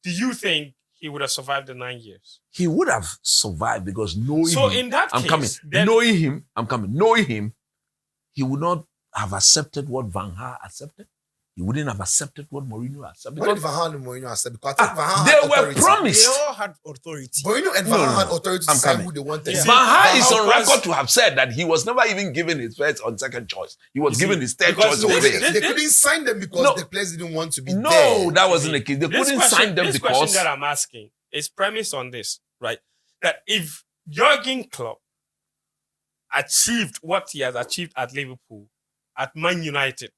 do you think he would have survived the 9 years? He would have survived because knowing So him, in that I'm case, coming. then- Knowing him, I'm coming. Knowing him, he would not have accepted what Van Gaal accepted. He wouldn't have accepted what Mourinho accepted. What did Because Van Gaal and Mourinho have said? Because I think Van Gaal they had were authority. promised. They all had authority. Mourinho and Van Gaal had authority to I'm decide coming. who they wanted. Yeah. See, Van Gaal is Gaal on was- record to have said that he was never even given his first or second choice. He was You given see, his third because choice. this- over this- they couldn't sign them because No. the players didn't want to be No, there. that wasn't the case. They This couldn't question- sign them this question because that I'm asking is premised on this, right? That if Jurgen Klopp achieved what he has achieved at Liverpool, at Man United,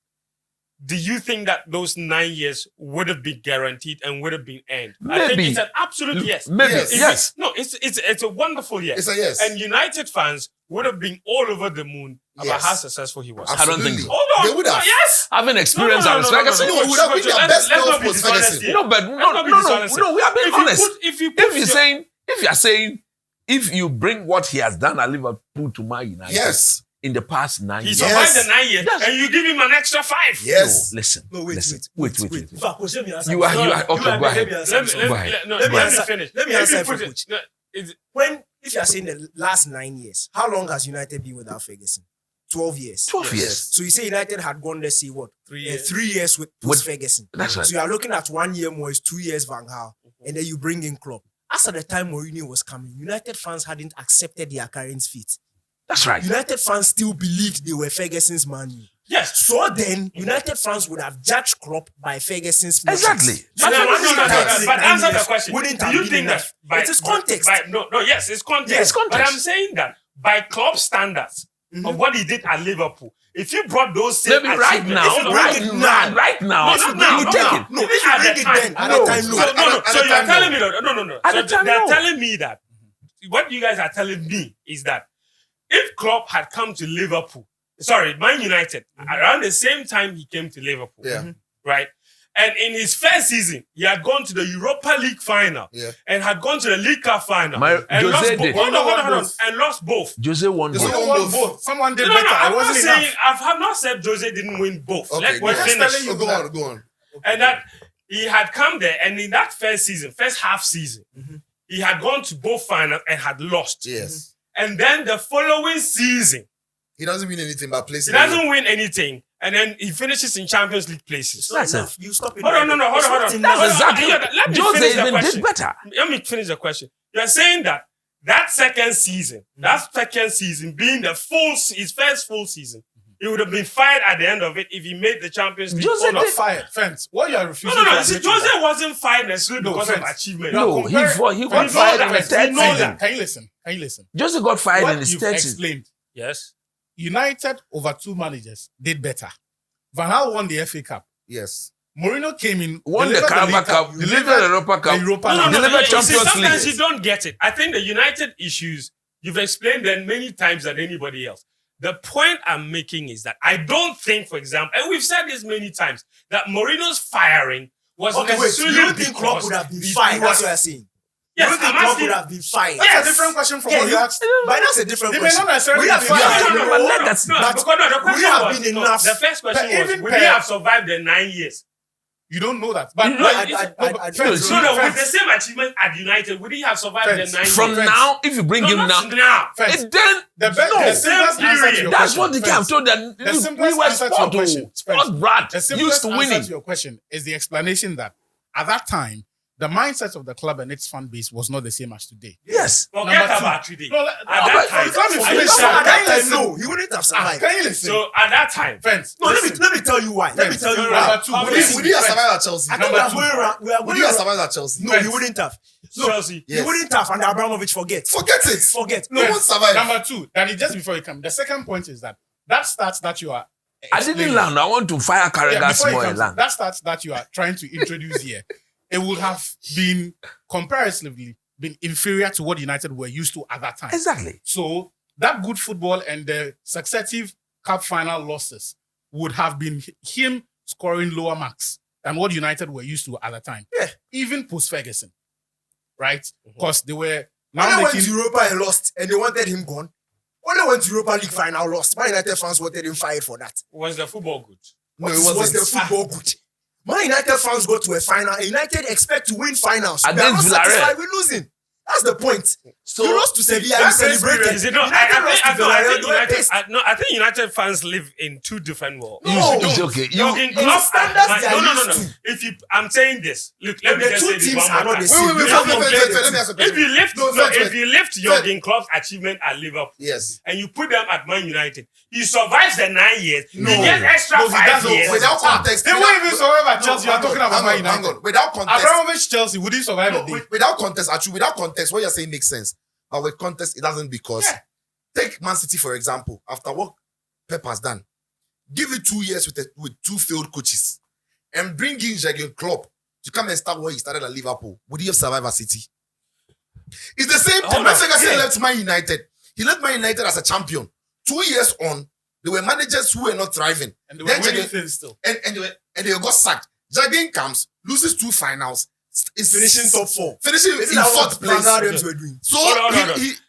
do you think that those 9 years would have been guaranteed and would have been earned? I think Maybe. it's an absolute yes. maybe Yes. yes. No, it's a wonderful yes. It's a yes. And United fans would have been all over the moon about Yes. how successful he was. I don't think so. Hold on. They would have. No, yes. Having experience No, Alex no, no, no, Ferguson. No, it would have been their Let's best not self be was dishonest Ferguson. here. No, but Let's not be dishonest. no, we have been If you honest. put- if you put If you are saying, if you bring what he has done at Liverpool to Man United, Yes. in the past 9 he years, survived Yes. the 9 years, Yes. and you give him an extra 5. Yes. No, listen. No, wait. wait. In fact, coach, let me answer. You are- this. you are- okay, let go ahead. me answer Let this me, one. Go let, ahead. let, no, Let me let answer- me finish. let me If answer you for put it- coach. no, If you are saying the last 9 years, how long has United been without Ferguson? 12 years. 12 years. So you say United had gone, let's see what? 3 years. 3 years with Ferguson. That's right. So you are looking at 1 year more, it's 2 years Van Gaal, and then you bring in Klopp. As at the time Mourinho was coming, United fans hadn't accepted their current feat. That's right. United fans still believed they were Ferguson's Man U. Yes. So then, United fans would have judged Klopp by Ferguson's metrics. Exactly. So No, then no, when no, you no, look no, at no, it, but 9 answer the years question. wouldn't Do have you been think enough. that It is context. yes, it's context. Yes, context. But I'm saying that by club standards of what he did at Liverpool, if you brought those same Maybe right achievements- now, if you bring it now. right now, No, not now, you not take now. it. No, Even if you at bring the it time. then, at No. the time, So, no. no. At So the you're time, telling no. me that no. At So the time, they're no. telling me that what you guys are telling me is that if Klopp had come to Liverpool, Man United, around the same time he came to Liverpool, Yeah. right? And in his first season, he had gone to the Europa League final Yeah. and had gone to the League Cup final My- and Jose lost both. did. Hold on, both. and lost both. Jose won Jose both. won Someone both. both. Someone did No, better. I'm It not wasn't saying. enough. I have not said Jose didn't win both. Okay, Let me go on. finish. telling you Go that- on, go on. And that he had come there, and in that first half season, he had gone to both finals and had lost. Yes. And then the following season, He doesn't win anything by placing. he doesn't win anything, and then he finishes in Champions League places. That's That's enough. You stop it. Hold on, hold It's on. not That's enough. exactly. Let me Jose finish the even question. did better. Let me finish the question. You're saying that second season, being his first full season, he would have been fired at the end of it if he made the Champions League. Jose Hold on. Not fired. Fence. What you are refusing No. to You see, admit is Jose that- wasn't fired necessarily No, because of friends. achievement. You are No, comparing- he We got know fired that. in the We third know season. that. Can you listen? Jose got fired in What his you've third season. explained, Yes. United over 2 managers did better. Van Gaal won the FA Cup. Yes. Mourinho came in, Won the delivered Carragher League Cup, delivered the Europa Cup. the Europa No, League. Delivered You see, Champions sometimes League. you don't get it. I think the United issues, you've explained them many times than anybody else. The point I'm making is that I don't think, for example, and we've said this many times, that Mourinho's firing was Okay, wait. necessarily You don't think Klopp because would have been he fired? was- That's what I'm saying. Yes, You don't think I'm Klopp asking- would have been fired? That's Yes. a different question from Yeah, what you you- asked. But that's a different They may question. not necessarily We have be fired. fired. No, but legacy. No, But because the we question have was, been no, enough. the first question But was, even would he per- have survived the 9 years? You don't know that. But You know, but- I- but- I- but- I- Fence, No, with Fence, the same achievement at United, would he have survived Friends, the 9 From years? now, if you bring No, him not now, now. Fence. then The best, no. the simplest Same answer to period. your That's question, what the guy Fence, have told that The we simplest were answer to your sport, question, sport brat, the used simplest to answer winning. to your question is the explanation that at that time, the mindset of the club and its fan base was not the same as today. Yes. Forget Number two. about today. No, At but that time, let me are you finish sure? that. At that Can you time, listen? no, he wouldn't have survived. Can you listen? So at that time, Fence. No, let listen. me tell you why. Let me tell you Number why. two, Would listen. Would he have survived at Chelsea? I think Number two. we are Would he have going survived at Chelsea? No, he wouldn't have. No, Chelsea. he wouldn't have. And Abramovich forget. Forget it. Forget. No one survived. Number two, that is just before you come. The second point is that stats that you are. I didn't explaining- land. I want to fire Yeah, Carragher before you small come to land. that stats that you are trying to introduce here, it would have been comparatively been inferior to what United were used to at that time. Exactly. So that good football and the successive Cup final losses would have been him scoring lower marks than what United were used to at the time. Yeah. Even post-Ferguson, right? Because they were When now they went making... to Europa and lost, and they wanted him gone. When they went to Europa League final, lost. Man United fans wanted him fired for that. Was the football good? No, it Was wasn't. the football good? Man United fans go to a final. And United expect to win finals. We are not Against Villarreal. satisfied with losing. That's the point. So you lost to Sevilla, you that's celebrated. Is it not? United lost to Villarreal, they were pissed. I think United fans live in two different worlds. No. it's okay. Jurgen the Klopp. standards they are No. used to. If you, I'm saying this. Look, let me The just two say this teams one are more not the time. same. Wait, You have to let get me ask a If question. you lift, No, fair. if you lift Jurgen Klopp's achievement at Liverpool Yes. and you put them at Man United, he survives the 9 years. No. He gets extra No, he 5 doesn't. years. Without context. They won't even survive at Chelsea. You are talking about Man hang on. United. Without context. Abramovich Chelsea, would he survive a day? Without context, actually, without context, what you're saying makes sense. But with context, it doesn't because take Man City, for example, after what Pep has done, give it 2 years with 2 failed coaches and bring in Jurgen Klopp to come and start what he started at Liverpool. Would he have survived at City? It's the same thing. When Ferguson left Man United, he left Man United as a champion. 2 years on, there were managers who were not thriving. And they were Then winning Jurgen- things still. and they got sacked. Jurgen comes, loses 2 finals, is Finishing top 4. finishing Isn't in that what 4th place. Van Gaal were doing? So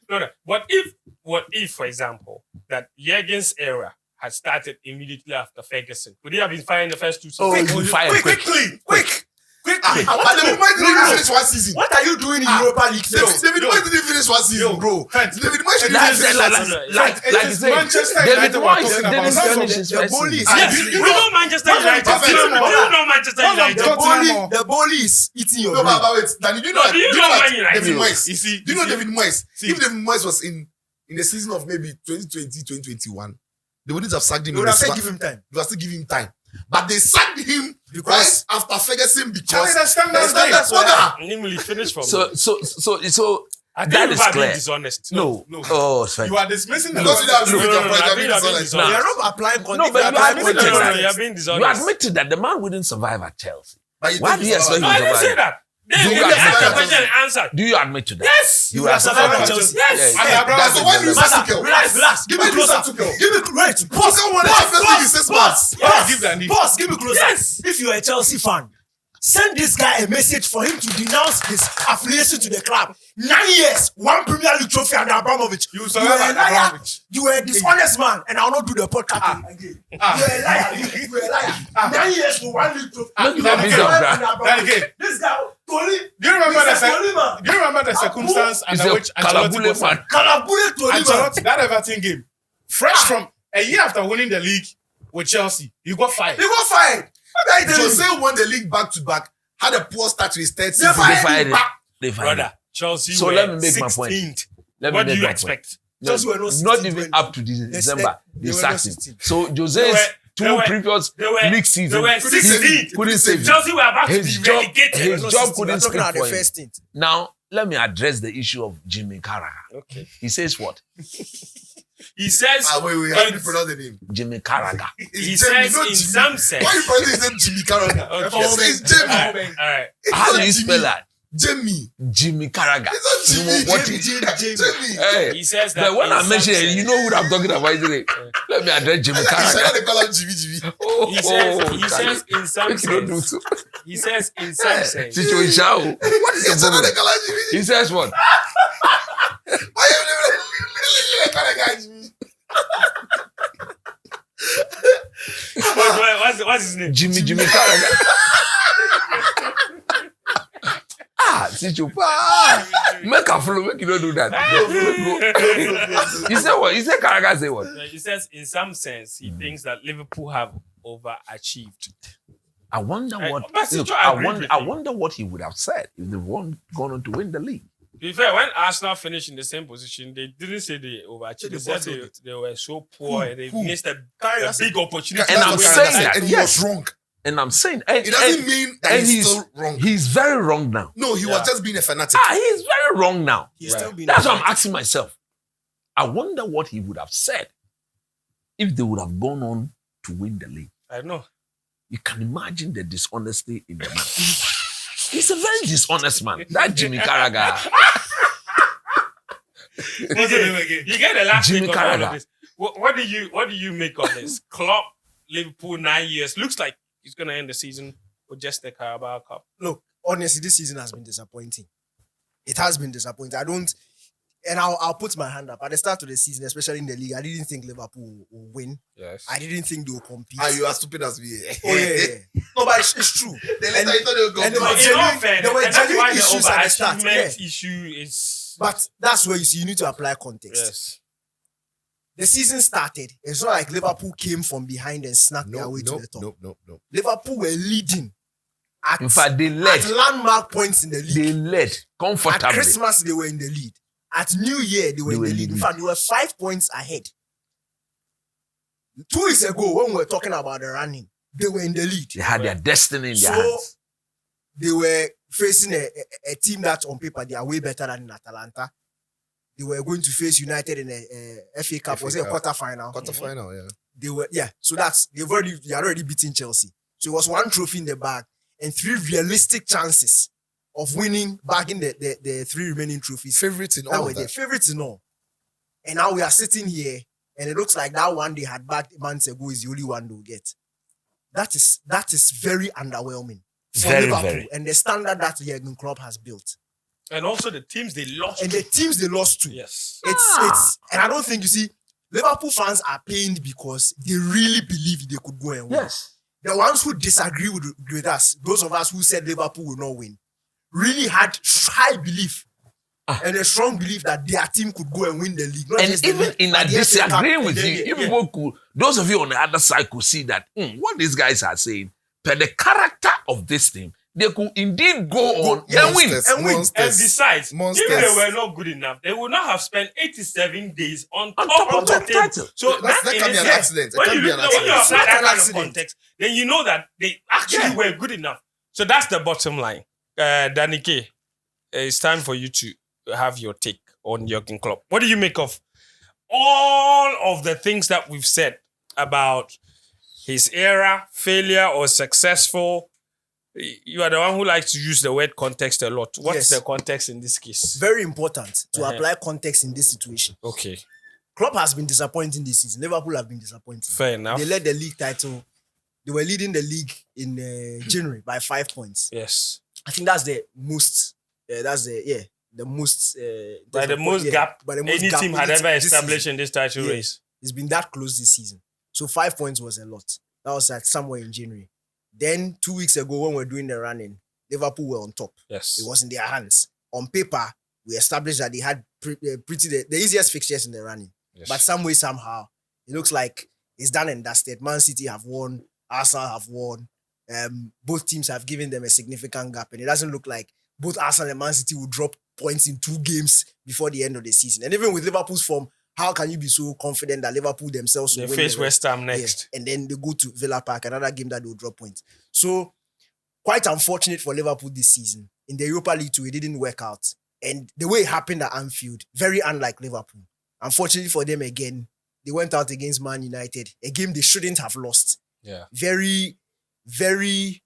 No. What if, for example, that Jurgen's era had started immediately after Ferguson? Would he have been fired in the first 2 Oh, seasons? you fired quick. quickly. Quickly. But the moment didn't even finish 1 season. What are you doing in Europa League? David Moyes didn't finish 1 season, bro. David Moyes didn't Like- finish like- 1 season. like It you is say, Manchester David United we're Moyes talking about. didn't Not finish from his the first bullies. season. Yes, you you know- know Manchester Not from United. Tottenham. You know Manchester Not from United. Tottenham. The bully is eating your No, brain. but wait, Danny, do you know No, do you know Man United? David Moyes? You see, Do you know David Moyes? See. If David Moyes was in the season of maybe 2020, 2021, they wouldn't have sacked him. They in would the have said summer. give him time. They would still give him time. But they sacked him Because- right after Ferguson because Charlie, the standards the standards there. were there. Namely, finish from So I think that you is are being clear. dishonest. No. No. Oh, sorry. You are dismissing the Because you don't No, agree with no, your no, point, I you're think being you are being dishonest. dishonest. They are not applying context. No, but they are you are applying admitting No, context. you are being You dishonest. admitted that the man wouldn't survive at Chelsea. But you Why think do you it's expect No, him I to didn't say survive? that. They Do you asked admit the that? question and answered. Do you admit to that? Yes. You You are are surviving surviving at Chelsea. Chelsea. Yes. Yeah, And yeah, Abraham, that's so the why do you level. say Tuchel? Relax. Give me Why do you closer. say Tuchel? Give me wait. Pause. Tuchel won the Champions League in 6 months. Give that knee. Pause. Give me closer. Yes. If you are a Chelsea fan, send this guy a message for him to denounce his affiliation to the club. 9 years, 1 Premier League trophy under Abramovich. You You survive were a at liar. Abramovich. You were a dishonest man, and I will not do the podcast again. You were a liar. You were a liar. 9 years for 1 league trophy. Look You at were this a liar guy. under Abramovich. Again. This guy, Toli. Do you remember He's a Tolima. do you remember the circumstance He's under a which Ancelotti Calabule was man. Calabule Tolima. Ancelotti, that Everton game, fresh from a year after winning the league with Chelsea, you got fired. He got fired. What did I tell you? Jose won the league back to back, had a poor start to his third They season. fired They fired him. back. They fired him. Brother, Chelsea So were let me make my point. 16th. Let me What do make you my point. expect? No, Chelsea were not not 16th even when- up to December. they They were sacked not him. 16th. So They Jose's were- two they were- previous they were- league they season were 16th. couldn't save him. Chelsea were about to His be job- relegated. his They were not job 16th. couldn't We're talking speak about the for him. first stint. Now, let me address the issue of Jimmy Carragher. Okay. He says what? He says, Wait, how do you pronounce the name? Jimmy Carragher. he It's Jamie, says not in Jimmy. some sense. Why you pronounce his name Jimmy Carragher? Okay. It's Jamie. All right. It's How not do you Jimmy. spell that? Jamie. Jimmy Carragher. It's not Jimmy. What Jamie, is- Jamie. Hey, He says that but when in I some mention it, sense- you know who I'm talking about, isn't it? Let me address Jimmy You said Carragher. they call him Jimmy. Oh, He says in some Make you don't do sense. so. He says in some sense. Chicho Ishao. What is You the said problem? they call him Jimmy. He says what? Why you call that guy Jimmy? What's his name? Jimmy Carragher. Chicho. Make a follow. Make you don't do that. Go. He said what? He said Carragher say what? He says in some sense he thinks that Liverpool have overachieved. I wonder what. but Look, Chicho agreed I with you. wonder what he would have said if they weren't gone on to win the league. To be fair, when Arsenal finished in the same position, they didn't say they overachieved. They They said bottled they were so poor and they missed a Carragher big opportunity. And to I'm win saying the that, and he yes. was wrong. And I'm saying, and, It doesn't and- mean that and he's still wrong. He's very wrong now. No, he was just being a fanatic. He's very wrong now. He's still being. That's what I'm asking myself. I wonder what he would have said if they would have gone on to win the league. I know. You can imagine the dishonesty in the man. He's a very dishonest man. That Jimmy Carragher. You get the last Jimmy week of all Carragher. of this. What do you make of this? Klopp, Liverpool, 9 years. Looks like he's gonna end the season with just the Carragher Cup. Look, honestly, this season has been disappointing. It has been disappointing. I'll put my hand up. At the start of the season, especially in the league, I didn't think Liverpool will win. Yes. I didn't think they will compete. You are stupid as me. Oh, yeah. No, but it's true. They later you thought they would go. and they No, were in all genuine- fairness, there were and that's genuine why the issues at the start. overachievement Yeah. issue is. But that's where you need to apply context. Yes. The season started. It's not like Liverpool came from behind and snapped their way to the top. No. Liverpool were leading at, In fact, they led. at landmark points in the league. They led At comfortably. Christmas, they were in the lead. At New Year, they were in the lead. In leading. fact, they were 5 points ahead. 2 weeks ago, when we were talking about the running, they were in the lead. They had their destiny in their So hands. they were facing a team that on paper they are way better than in Atalanta. They were going to face United in a FA Cup. FA Was it a Cup. quarter-final? Quarter-final, yeah. They were, yeah. So they had already beaten Chelsea. So it was 1 trophy in the bag and 3 realistic chances of winning, bagging the 3 remaining trophies. Favorites in That all were of their that. favorites in all. And now we are sitting here, and it looks like that one they had back months ago is the only one they'll get. That is very underwhelming for Very, Liverpool very. and the standard that Jurgen Klopp has built. And also the teams they lost. And the teams they lost to. Yes. It's and I don't think, you see, Liverpool fans are pained because they really believe they could go and win. Yes. The ones who disagree with us, those of us who said Liverpool will not win, really had high belief and a strong belief that their team could go and win the league. Not And just the even league, in but that the FA Cup, disagreeing and with then you, the- you people could, those of you on the other side could see that what these guys are saying, per the character of this team, they could indeed go on and win. Monsters, And win. monsters. And besides, Monsters. if they were not good enough, they would not have spent 87 days on top top of of the the table. title. So That in can be an itself, accident. It When can you be look an at when you accident. apply It's not that an kind of accident. context, then you know that they actually were good enough. So that's the bottom line. Danny K, it's time for you to have your take on Jurgen Klopp. What do you make of all of the things that we've said about his era, failure or successful? You are the one who likes to use the word context a lot. What's Yes. the context in this case? Very important to Uh-huh. apply context in this situation. Okay, Klopp has been disappointing this season. Liverpool have been disappointing. fair enough. They led the league title. They were leading the league in January by 5 points. Yes. I think that's the most. The most. By the most gap by the most any gap team had this ever season. established in this title Yeah. race. It's been that close this season. So 5 points was a lot. That was at somewhere in January. Then 2 weeks ago, when we were doing the running, Liverpool were on top. Yes. It was in their hands. On paper, we established that they had pretty the easiest fixtures in the running. Yes. But some way, somehow, it looks like it's done and dusted. Man City have won. Arsenal have won. Both teams have given them a significant gap. And it doesn't look like both Arsenal and Man City will drop points in 2 games before the end of the season. And even with Liverpool's form, how can you be so confident that Liverpool themselves will They win face the West Ham Yeah. next. And then they go to Villa Park, another game that they'll drop points. So, quite unfortunate for Liverpool this season. In the Europa League too, it didn't work out. And the way it happened at Anfield, very unlike Liverpool. Unfortunately for them again, they went out against Man United, a game they shouldn't have lost. Yeah. Very, very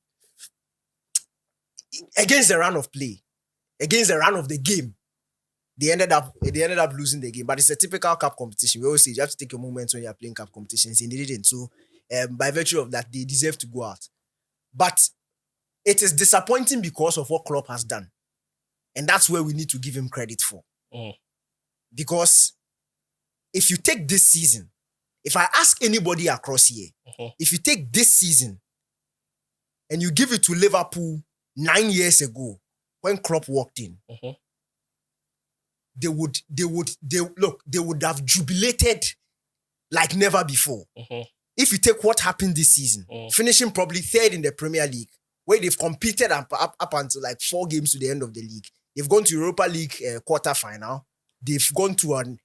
against the run of play, against the run of the game. They ended up losing the game. But it's a typical cup competition. We always say you have to take your moments when you're playing cup competitions, and they didn't. So by virtue of that, they deserve to go out. But it is disappointing because of what Klopp has done. And that's where we need to give him credit for. Mm. Because if you take this season, if I ask anybody across here, if you take this season and you give it to Liverpool 9 years ago when Klopp walked in, they would have jubilated like never before. If you take what happened this season, finishing probably 3rd in the Premier League, where they've competed up until like 4 games to the end of the league. They've gone to Europa League quarter-final. They've gone to an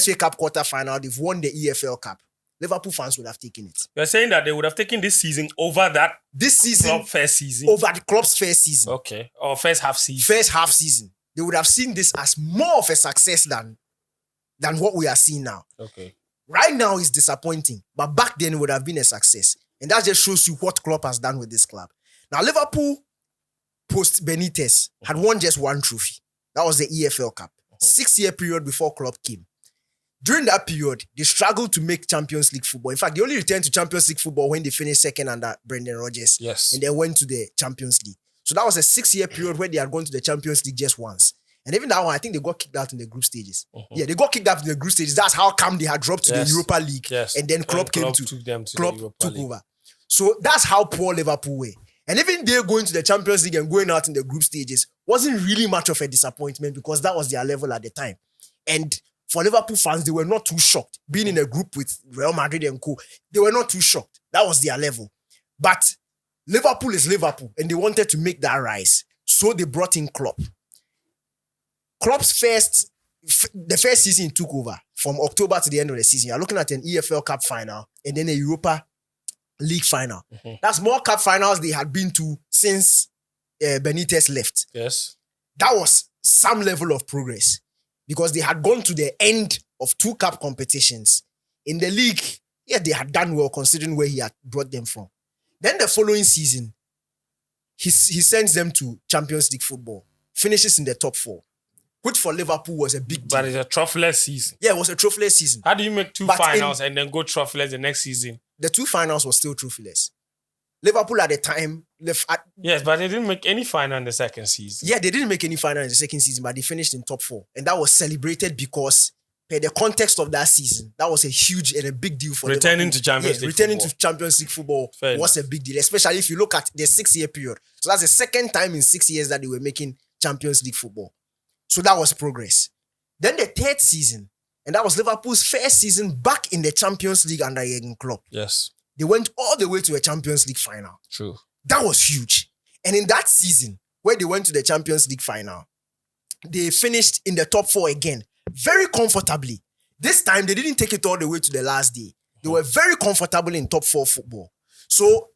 FA Cup quarter-final. They've won the EFL Cup. Liverpool fans would have taken it. You're saying that they would have taken this season over that This season, Klopp first season? over the Klopp's first season. Okay. Or first half season. First half season. They would have seen this as more of a success than what we are seeing now. Okay. Right now, it's disappointing. But back then, it would have been a success. And that just shows you what Klopp has done with this club. Now, Liverpool, post Benitez, had won just 1 trophy. That was the EFL Cup. 6-year period before Klopp came. during that period, they struggled to make Champions League football. In fact, they only returned to Champions League football when they finished second under Brendan Rodgers. Yes. And they went to the Champions League. So that was a 6-year period where they had gone to the Champions League just once. And even that one, I think they got kicked out in the group stages. Yeah, they got kicked out in the group stages. That's how come they had dropped to the Europa League. Yes. And then Klopp took them took to the Europa League. over. So that's how poor Liverpool were. And even they going to the Champions League and going out in the group stages wasn't really much of a disappointment because that was their level at the time. And for Liverpool fans, they were not too shocked. Being in a group with Real Madrid and co, they were not too shocked. That was their level. But Liverpool is Liverpool, and they wanted to make that rise. So they brought in Klopp. Klopp's the first season he took over from October to the end of the season. You're looking at an EFL Cup final and then a Europa League final. That's more cup finals they had been to since Benitez left. Yes. That was some level of progress because they had gone to the end of 2 cup competitions. In the league, yeah, they had done well considering where he had brought them from. Then the following season, he sends them to Champions League football, finishes in the top 4, which for Liverpool was a big deal. But it's a trophyless season. Yeah, it was a trophyless season. How do you make 2 finals and then go trophyless the next season? The 2 finals were still trophyless. Liverpool at the time yes, but they didn't make any final in the second season. Yeah, they didn't make any final in the second season, but they finished in top 4. And that was celebrated because, per the context of that season, that was a huge and a big deal for returning Liverpool. to Champions League returning football. to Champions League football Fair was a big deal, especially if you look at the 6-year period. So that's the second time in 6 years that they were making Champions League football. So that was progress. Then the 3rd season, and that was Liverpool's first season back in the Champions League under Jurgen Klopp. Yes. They went all the way to a Champions League final. True. That was huge. And in that season, where they went to the Champions League final, they finished in the top 4 again, very comfortably. This time, they didn't take it all the way to the last day. They were very comfortable in top 4 football. So,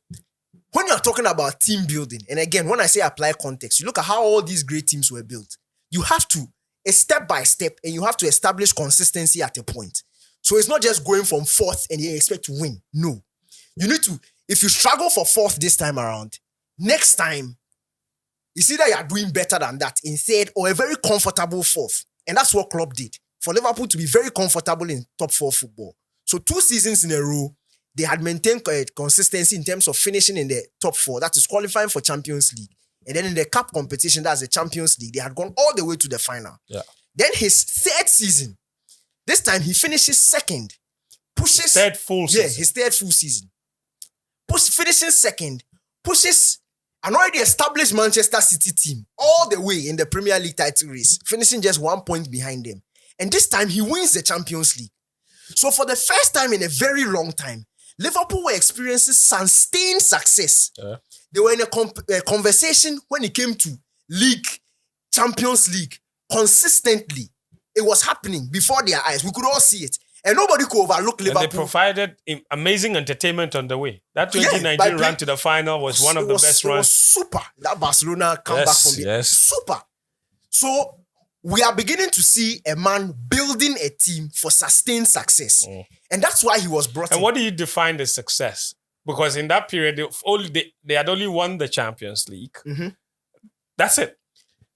when you're talking about team building, and again, when I say apply context, you look at how all these great teams were built. You have to, step by step, and you have to establish consistency at a point. So, it's not just going from 4th and you expect to win. No. You need to, if you struggle for 4th this time around, next time, it's either you are doing better than that in 3rd or a very comfortable 4th. And that's what Klopp did. For Liverpool to be very comfortable in top 4 football. So 2 seasons in a row, they had maintained consistency in terms of finishing in the top 4. That is qualifying for Champions League. And then in the cup competition, that's the Champions League, they had gone all the way to the final. Yeah. Then his 3rd season, this time he finishes 2nd. Pushes... 3rd full season. Yeah, his 3rd full season. Finishing 2nd, pushes an already established Manchester City team all the way in the Premier League title race, finishing just 1 point behind them. And this time, he wins the Champions League. So for the first time in a very long time, Liverpool were experiencing sustained success. Yeah. They were in a conversation when it came to league, Champions League, consistently. It was happening before their eyes. We could all see it. And nobody could overlook Liverpool. And they provided amazing entertainment on the way. That 2019 run to the final was one of the best runs. It was super. That Barcelona comeback from the super. So we are beginning to see a man building a team for sustained success. And that's why he was brought in. And what do you define as success? Because in that period, they had only won the Champions League. That's it.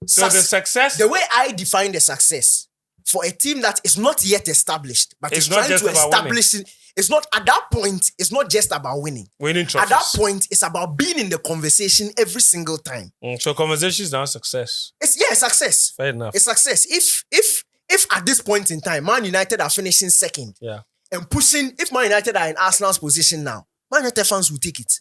So the success... The way I define the success for a team that is not yet established, but is trying to establish it, it's not, at that point, it's not just about winning. Winning trophies. At that point, it's about being in the conversation every single time. So conversation is now success. It's success. Fair enough. It's success. If at this point in time, Man United are finishing 2nd and pushing, if Man United are in Arsenal's position now, Man United fans will take it.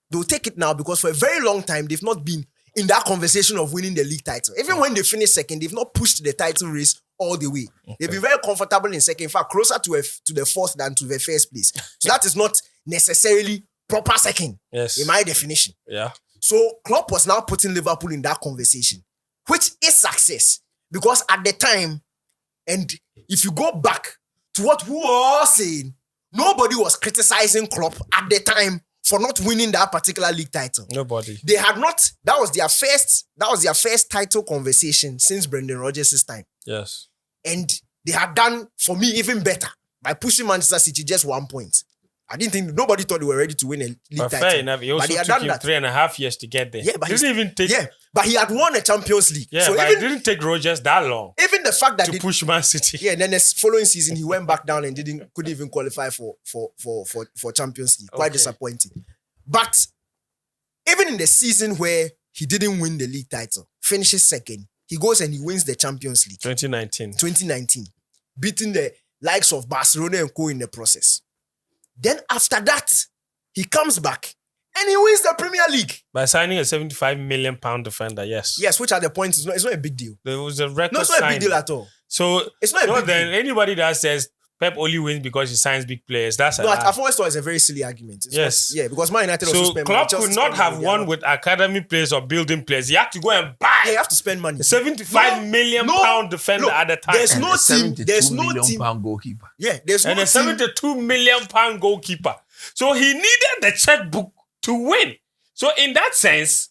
They'll take it now because for a very long time, they've not been in that conversation of winning the league title. Even when they finish 2nd, they've not pushed the title race all the way. They've been very comfortable in 2nd. In fact, closer to the 4th than to the 1st place. So that is not necessarily proper 2nd, in my definition. Yeah. So Klopp was now putting Liverpool in that conversation, which is success. Because at the time, and if you go back to what we were all saying, nobody was criticizing Klopp at the time for not winning that particular league title. Nobody. They had not. That was their first title conversation since Brendan Rodgers' time. Yes. And they had done, for me, even better by pushing Manchester City just 1 point. I didn't think nobody thought they were ready to win a league But title. fair enough. It also But he had took done him that. 3.5 years to get there. Yeah, but didn't even take. Yeah, but he had won a Champions League. Yeah, so but even, it didn't take Rodgers that long even the fact that to they, push Man City. yeah, and then the following season he went back down and couldn't even qualify for Champions League. Quite Okay. disappointing. But even in the season where he didn't win the league title, finishes second, he goes and he wins the Champions League 2019. beating the likes of Barcelona and co in the process. Then after that, he comes back and he wins the Premier League. By signing a £75 million defender, yes. Yes, which at the point it's not a big deal. There was a record No, it's not a big signing. deal at all. So It's not a big then deal. anybody that says Pep only wins because he signs big players, that's a No, lie. I've always thought it's a very silly argument. It's Yes. not- yeah, because Man United also So spend money. Klopp Chelsea could spend not have money. won with academy players or building players. He had to go and buy Yeah, you have to spend money. a £75 million no, defender look, at the time. there's And no a team. There's 72 no million team. pound goalkeeper. Yeah, there's And no a team. £72 million goalkeeper. So he needed the checkbook to win. So in that sense,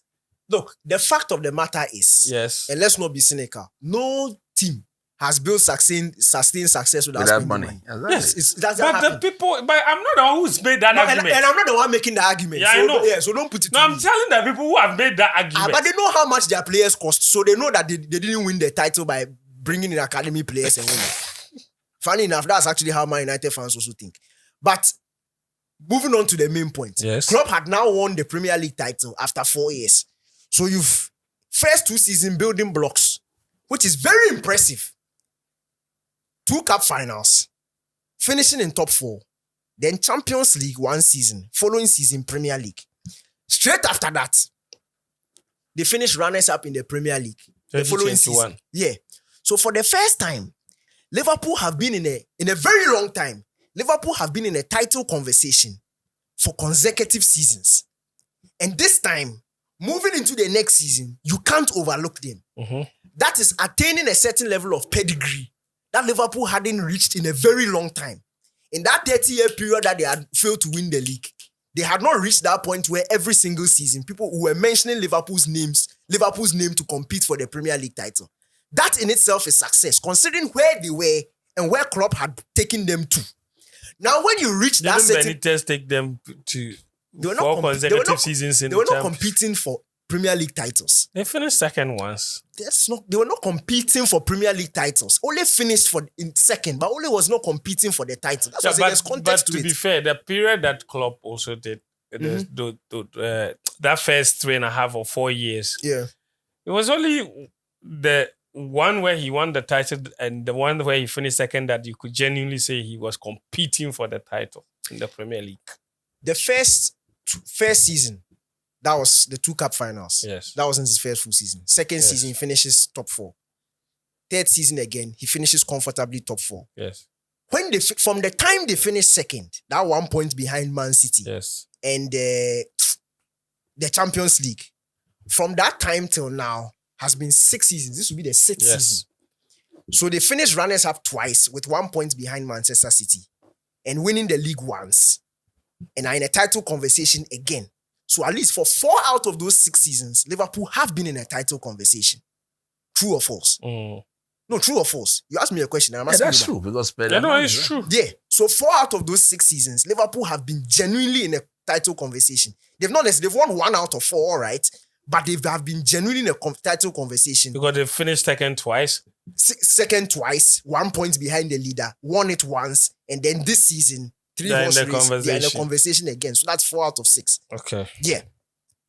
Look, the fact of the matter is, yes. and let's not be cynical, no team has built sustained success without Without spending money. money. Exactly. Yes, that's But happened. the people, but I'm not the one who's made that No, and argument. I'm not the one making the argument. Yeah, so I know. Yeah, so don't put it No, to I'm me. telling the people who have made that argument. But they know how much their players cost, so they know that they didn't win the title by bringing in academy players and winning. Funny enough, that's actually how Man United fans also think. But moving on to the main point, Yes. Klopp had now won the Premier League title after 4 years. So you've first 2 season building blocks, which is very impressive. 2 cup finals, finishing in top 4, then Champions League 1 season, following season Premier League. Straight after that, they finished runners up in the Premier League. The following 2021. season. Yeah. So for the first time, Liverpool have been in a very long time. Liverpool have been in a title conversation for consecutive seasons. And this time, moving into the next season, you can't overlook them. That is attaining a certain level of pedigree that Liverpool hadn't reached in a very long time. In that 30-year period that they had failed to win the league, they had not reached that point where every single season people who were mentioning Liverpool's name to compete for the Premier League title. That in itself is success, considering where they were and where Klopp had taken them to. Now, when you reach that Didn't certain, Benitez take them to they were 4 not consecutive seasons in they were the not Champions? competing for Premier League titles. They finished second once. They were not competing for Premier League titles. Ole finished in second, but Ole was not competing for the title. That's why there's but context to to be it. fair, the period that Klopp also did, that first 3.5 or 4 years, Yeah. it was only the one where he won the title and the one where he finished second that you could genuinely say he was competing for the title in the Premier League. The first season, that was the 2 cup finals. Yes. That wasn't his first full season. Second Yes. season, he finishes top 4. Third season again, he finishes comfortably top 4. Yes. When from the time they finished second, that 1 point behind Man City Yes. and the Champions League, from that time till now has been 6 seasons. This will be the 6th Yes. season. So they finished runners up twice with 1 point behind Manchester City and winning the league once and are in a title conversation again. So at least for 4 out of those 6 seasons, Liverpool have been in a title conversation. True or false? No, true or false? You asked me a question. I'm Yeah, asking that's you back. true because Yeah, no, it's true. Yeah. So 4 out of those 6 seasons, Liverpool have been genuinely in a title conversation. They've won 1 out of 4, all right, but they have been genuinely in a title conversation. Because they finished second twice. Second twice, 1 point behind the leader, won it once, and then this season, 3 They're in horse the race, they're in a conversation. conversation again. So that's 4 out of 6. Okay. Yeah.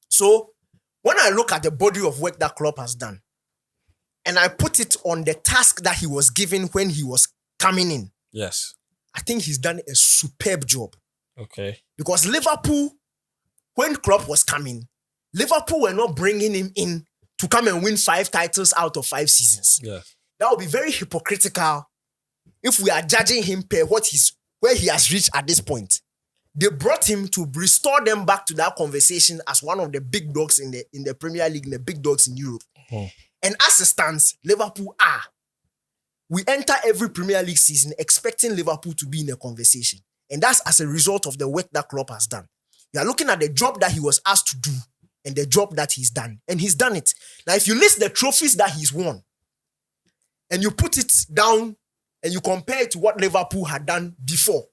So when I look at the body of work that Klopp has done, and I put it on the task that he was given when he was coming in, Yes. I think he's done a superb job. Okay. Because Liverpool, when Klopp was coming, Liverpool were not bringing him in to come and win 5 titles out of 5 seasons. Yeah. That would be very hypocritical if we are judging him per where he has reached at this point. They brought him to restore them back to that conversation as one of the big dogs in the Premier League, and the big dogs in Europe. And as it stands, Liverpool are. We enter every Premier League season expecting Liverpool to be in a conversation. And that's as a result of the work that Klopp has done. You are looking at the job that he was asked to do and the job that he's done. And he's done it. Now, if you list the trophies that he's won and you put it down and you compare it to what Liverpool had done before,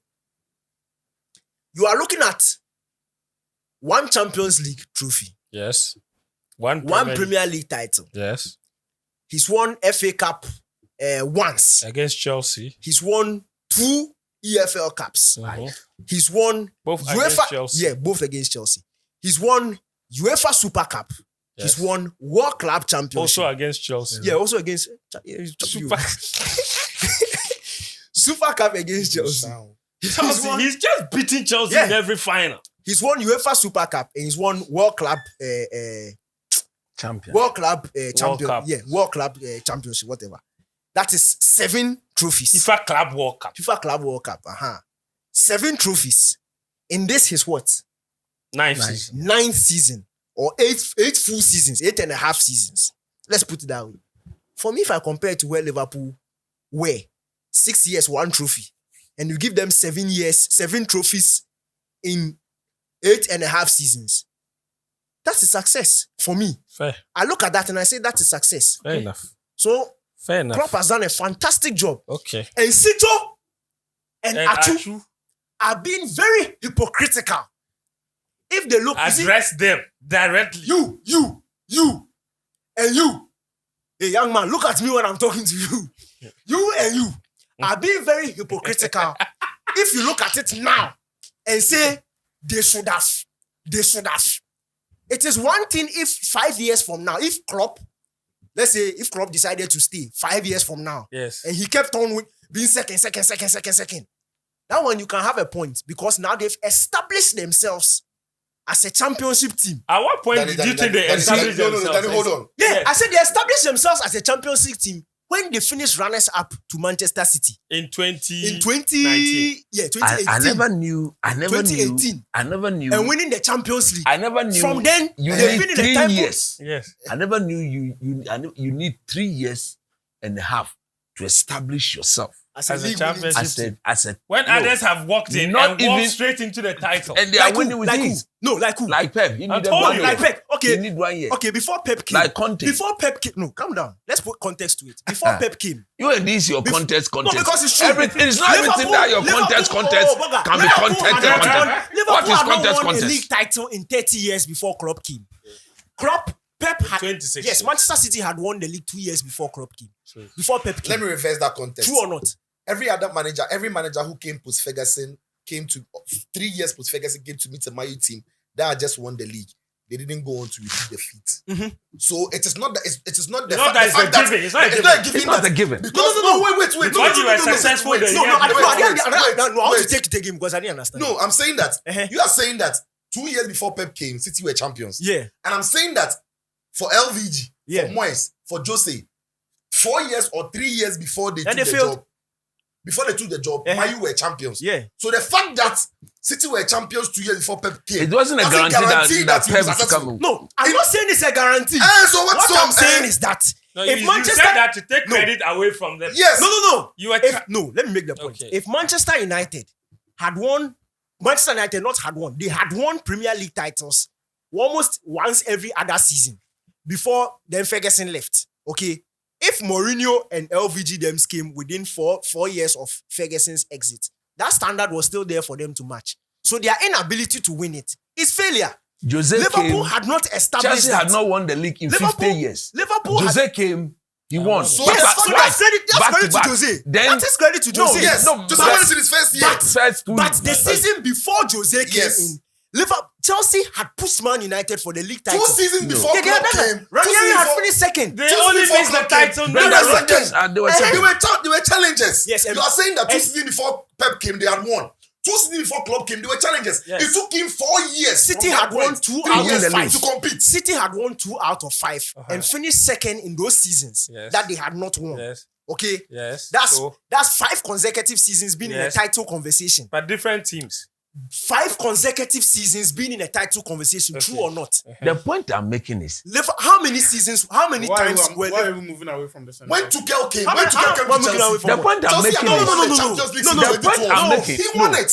You are looking at one Champions League trophy, Yes. One Premier League title. Yes. He's won FA Cup once. Against Chelsea. He's won 2 EFL Cups. Mhm. He's won Both against Chelsea. Yeah, both against Chelsea. He's won UEFA Super Cup. Yes. He's won World Club Championship. Also against Chelsea. Yeah, also against Super. Super Cup against Chelsea. Chelsea. He's just beating Chelsea Yeah. in every final. He's won UEFA Super Cup and he's won World Club Champion. World Club champion. Cup. Yeah, World Club championship, whatever. That is 7 trophies. FIFA Club World Cup. FIFA Club World Cup. 7 trophies. In this his what? Nice. 9th season or 8 full seasons, 8.5 seasons. Let's put it that way. For me, if I compare it to where Liverpool were, 6 years, 1 trophy, and you give them 7 years, 7 trophies in 8.5 seasons, that's a success for me. Fair. I look at that and I say that's a success. Fair enough. So Fair enough. Klopp has done a fantastic job. Okay. And Sito and Atu Achu, are being very hypocritical. If they look, you see, address them directly. you, and you. Hey, young man, look at me when I'm talking to you. You and you are being very hypocritical. If you look at it now and say they should have. It is one thing if 5 years from now, if Klopp, let's say if Klopp decided to stay 5 years from now, Yes. and he kept on being second. That one you can have a point because now they've established themselves as a championship team. At what point did you think they established themselves? Danny, hold on. Yeah, Yes. I said they established themselves as a championship team when they finished runners up to Manchester City In 20. in 2018. I never knew. 2018. I never knew. And winning the Champions League. I never knew. From then, you they've need been in the 3 time years. Yes. I never knew you need 3 years and a half to establish yourself as As a league winning championship team. as a When no. others have walked in Not and walked even- straight into the title. and they Like are who? winning with Like who? ease. No, like who? Like Pep, you I need told one you. year. Like Pep. Okay. You need 1 year. Okay, before Pep came. Like Conte. Before Pep came. No, calm down. Let's put context to it. Before Pep came. You and this your contest. No, because it's true. Everything it's not everything that your contest can be Liverpool contested. had not What is won a contest? league title in 30 years before Klopp came. Pep had 26 yes, years. Manchester City had won the league 2 years before Klopp came. True. Before Pep came. Let me reverse that context. True or not? Every manager who came post Ferguson came to 3 years post Ferguson came to meet a Mayu team that had just won the league. They didn't go on to repeat the feat. So it is not that it is not the It's not fact, that the it's fact a given. It's not a it's given. not a given. It's not that- a given. Because no, wait. When you were successful, then No, you I had don't to wait. I want wait. to take it again because I didn't understand. No, I'm saying that Uh-huh. you are saying that 2 years before Pep came, City were champions. Yeah. And I'm saying that for LVG, Yeah. for Moyes, for Jose, 4 years or 3 years before they And took they the failed. job. Before they took the job, Uh-huh. Mayu were champions. Yeah. So the fact that City were champions 2 years before Pep came, It wasn't a doesn't guarantee that he was Pep is successful. coming. No, I'm not saying it's a guarantee. So What what's I'm saying is that No, if you Manchester said that to take No. credit away from them. yes, No. You were No, let me make the point. Okay. If Manchester United had won, Manchester United not had won, they had won Premier League titles almost once every other season before then Ferguson left. Okay. If Mourinho and LVG them came within four years of Ferguson's exit, that standard was still there for them to match. So their inability to win it is failure. Jose Liverpool came. had not established Chelsea that. had not won the league in Liverpool- 50 years. Liverpool had Jose came. He won. So yes, that's so right. that's credit Back to back. to Jose. Then- that is credit to No, Jose. yes. No, Jose but- won it in his first year. First 2 But weeks. the season before Jose came Yes. in, Chelsea had pushed Man United for the league title. 2 seasons before They Klopp had done came, that. Ranieri had finished second. They Just only before missed the Klopp came. title. They No, were no, no. second. They were Eh, second. They were challengers. Yes, You and- are saying that 2 and- seasons before Pep came, they had won. 2 seasons before Klopp came, they were challengers. Yes. It took him 4 years. City from that had won point, 2 3 out years of 5 to compete. City had won 2 out of 5 and finished second in those seasons Yes. that they had not won. Yes. Okay, Yes. that's So, 5 consecutive seasons being in a Yes. title conversation. but different teams. 5 consecutive seasons being in a title conversation. Okay. True or not? The point I'm making is How many seasons? How many times were why are we moving away from the center? When Tuchel came, How when many- Tuchel how- came why to moving away Chelsea, from the what? point I'm Chelsea making had is won the no, Champions League no, in no, the point 2012. I'm making. He won No. it.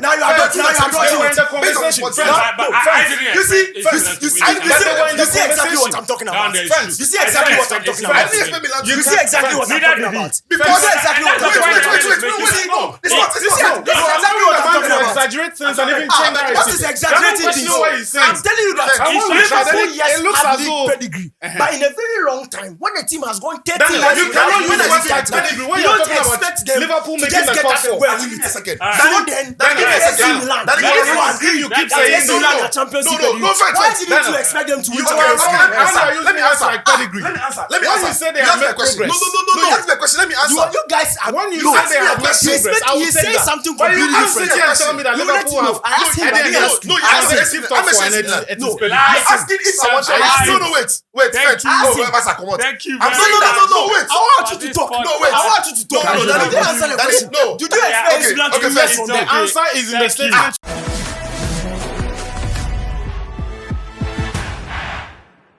now you are dodging They were in it. the conversation. Based on Friends, But friends, I didn't You see, expect you Inter see, to win the But they were in you the see exactly what conversation. I'm talking Down about. there, Friends, You see exactly what I'm talking I about. didn't expect Milan to You win. see exactly what I'm Neither talking did he. about. Because You see exactly what I'm that's talking why about. they're wait, no, it's not. You see, It's not. this is know what I'm talking about. exaggerate things and even change What narratives. is exaggerating You're things? not what he's saying. I'm telling you that And when we Liverpool, try, then yes, it looks have as league though- pedigree. But in a very long time, when a team has gone 30 Then years, you cannot use when the they word start pedigree when you you're don't talking about expect them Liverpool to making just the get top us four. well. Give me a second. So then, Danny, if give me a AC second. Milan, Danny, if give me a you second. agree You keep that saying AC no, Milan no. are Champions League, No, why friends. didn't you expect them to win Okay, Champions When League? are you let me using words answer. like pedigree? Let me answer. Let me When answer. you say they You have ask me a made question. progress. No. You ask me a question. Let me answer. You guys are When you look, say they have made he's progress, I will he's take saying that. something But you completely can't sit different. here and tell me that You let Liverpool him have. know. I asked him, Look, I didn't no, ask no, you. you I have asked the him. received top I'm four and saying- it No, is pedigree. You're asking if I want to. Lies. No, wait. Thank you. Oh, come on. Thank you. I'm very saying much. no, wait. I want For you to this talk. podcast. No, wait. I want you to talk. No, You didn't answer the Danny, question. no. Did you expect Okay, AC Milan to okay, win first, from The them? answer is in the Thank you. statement.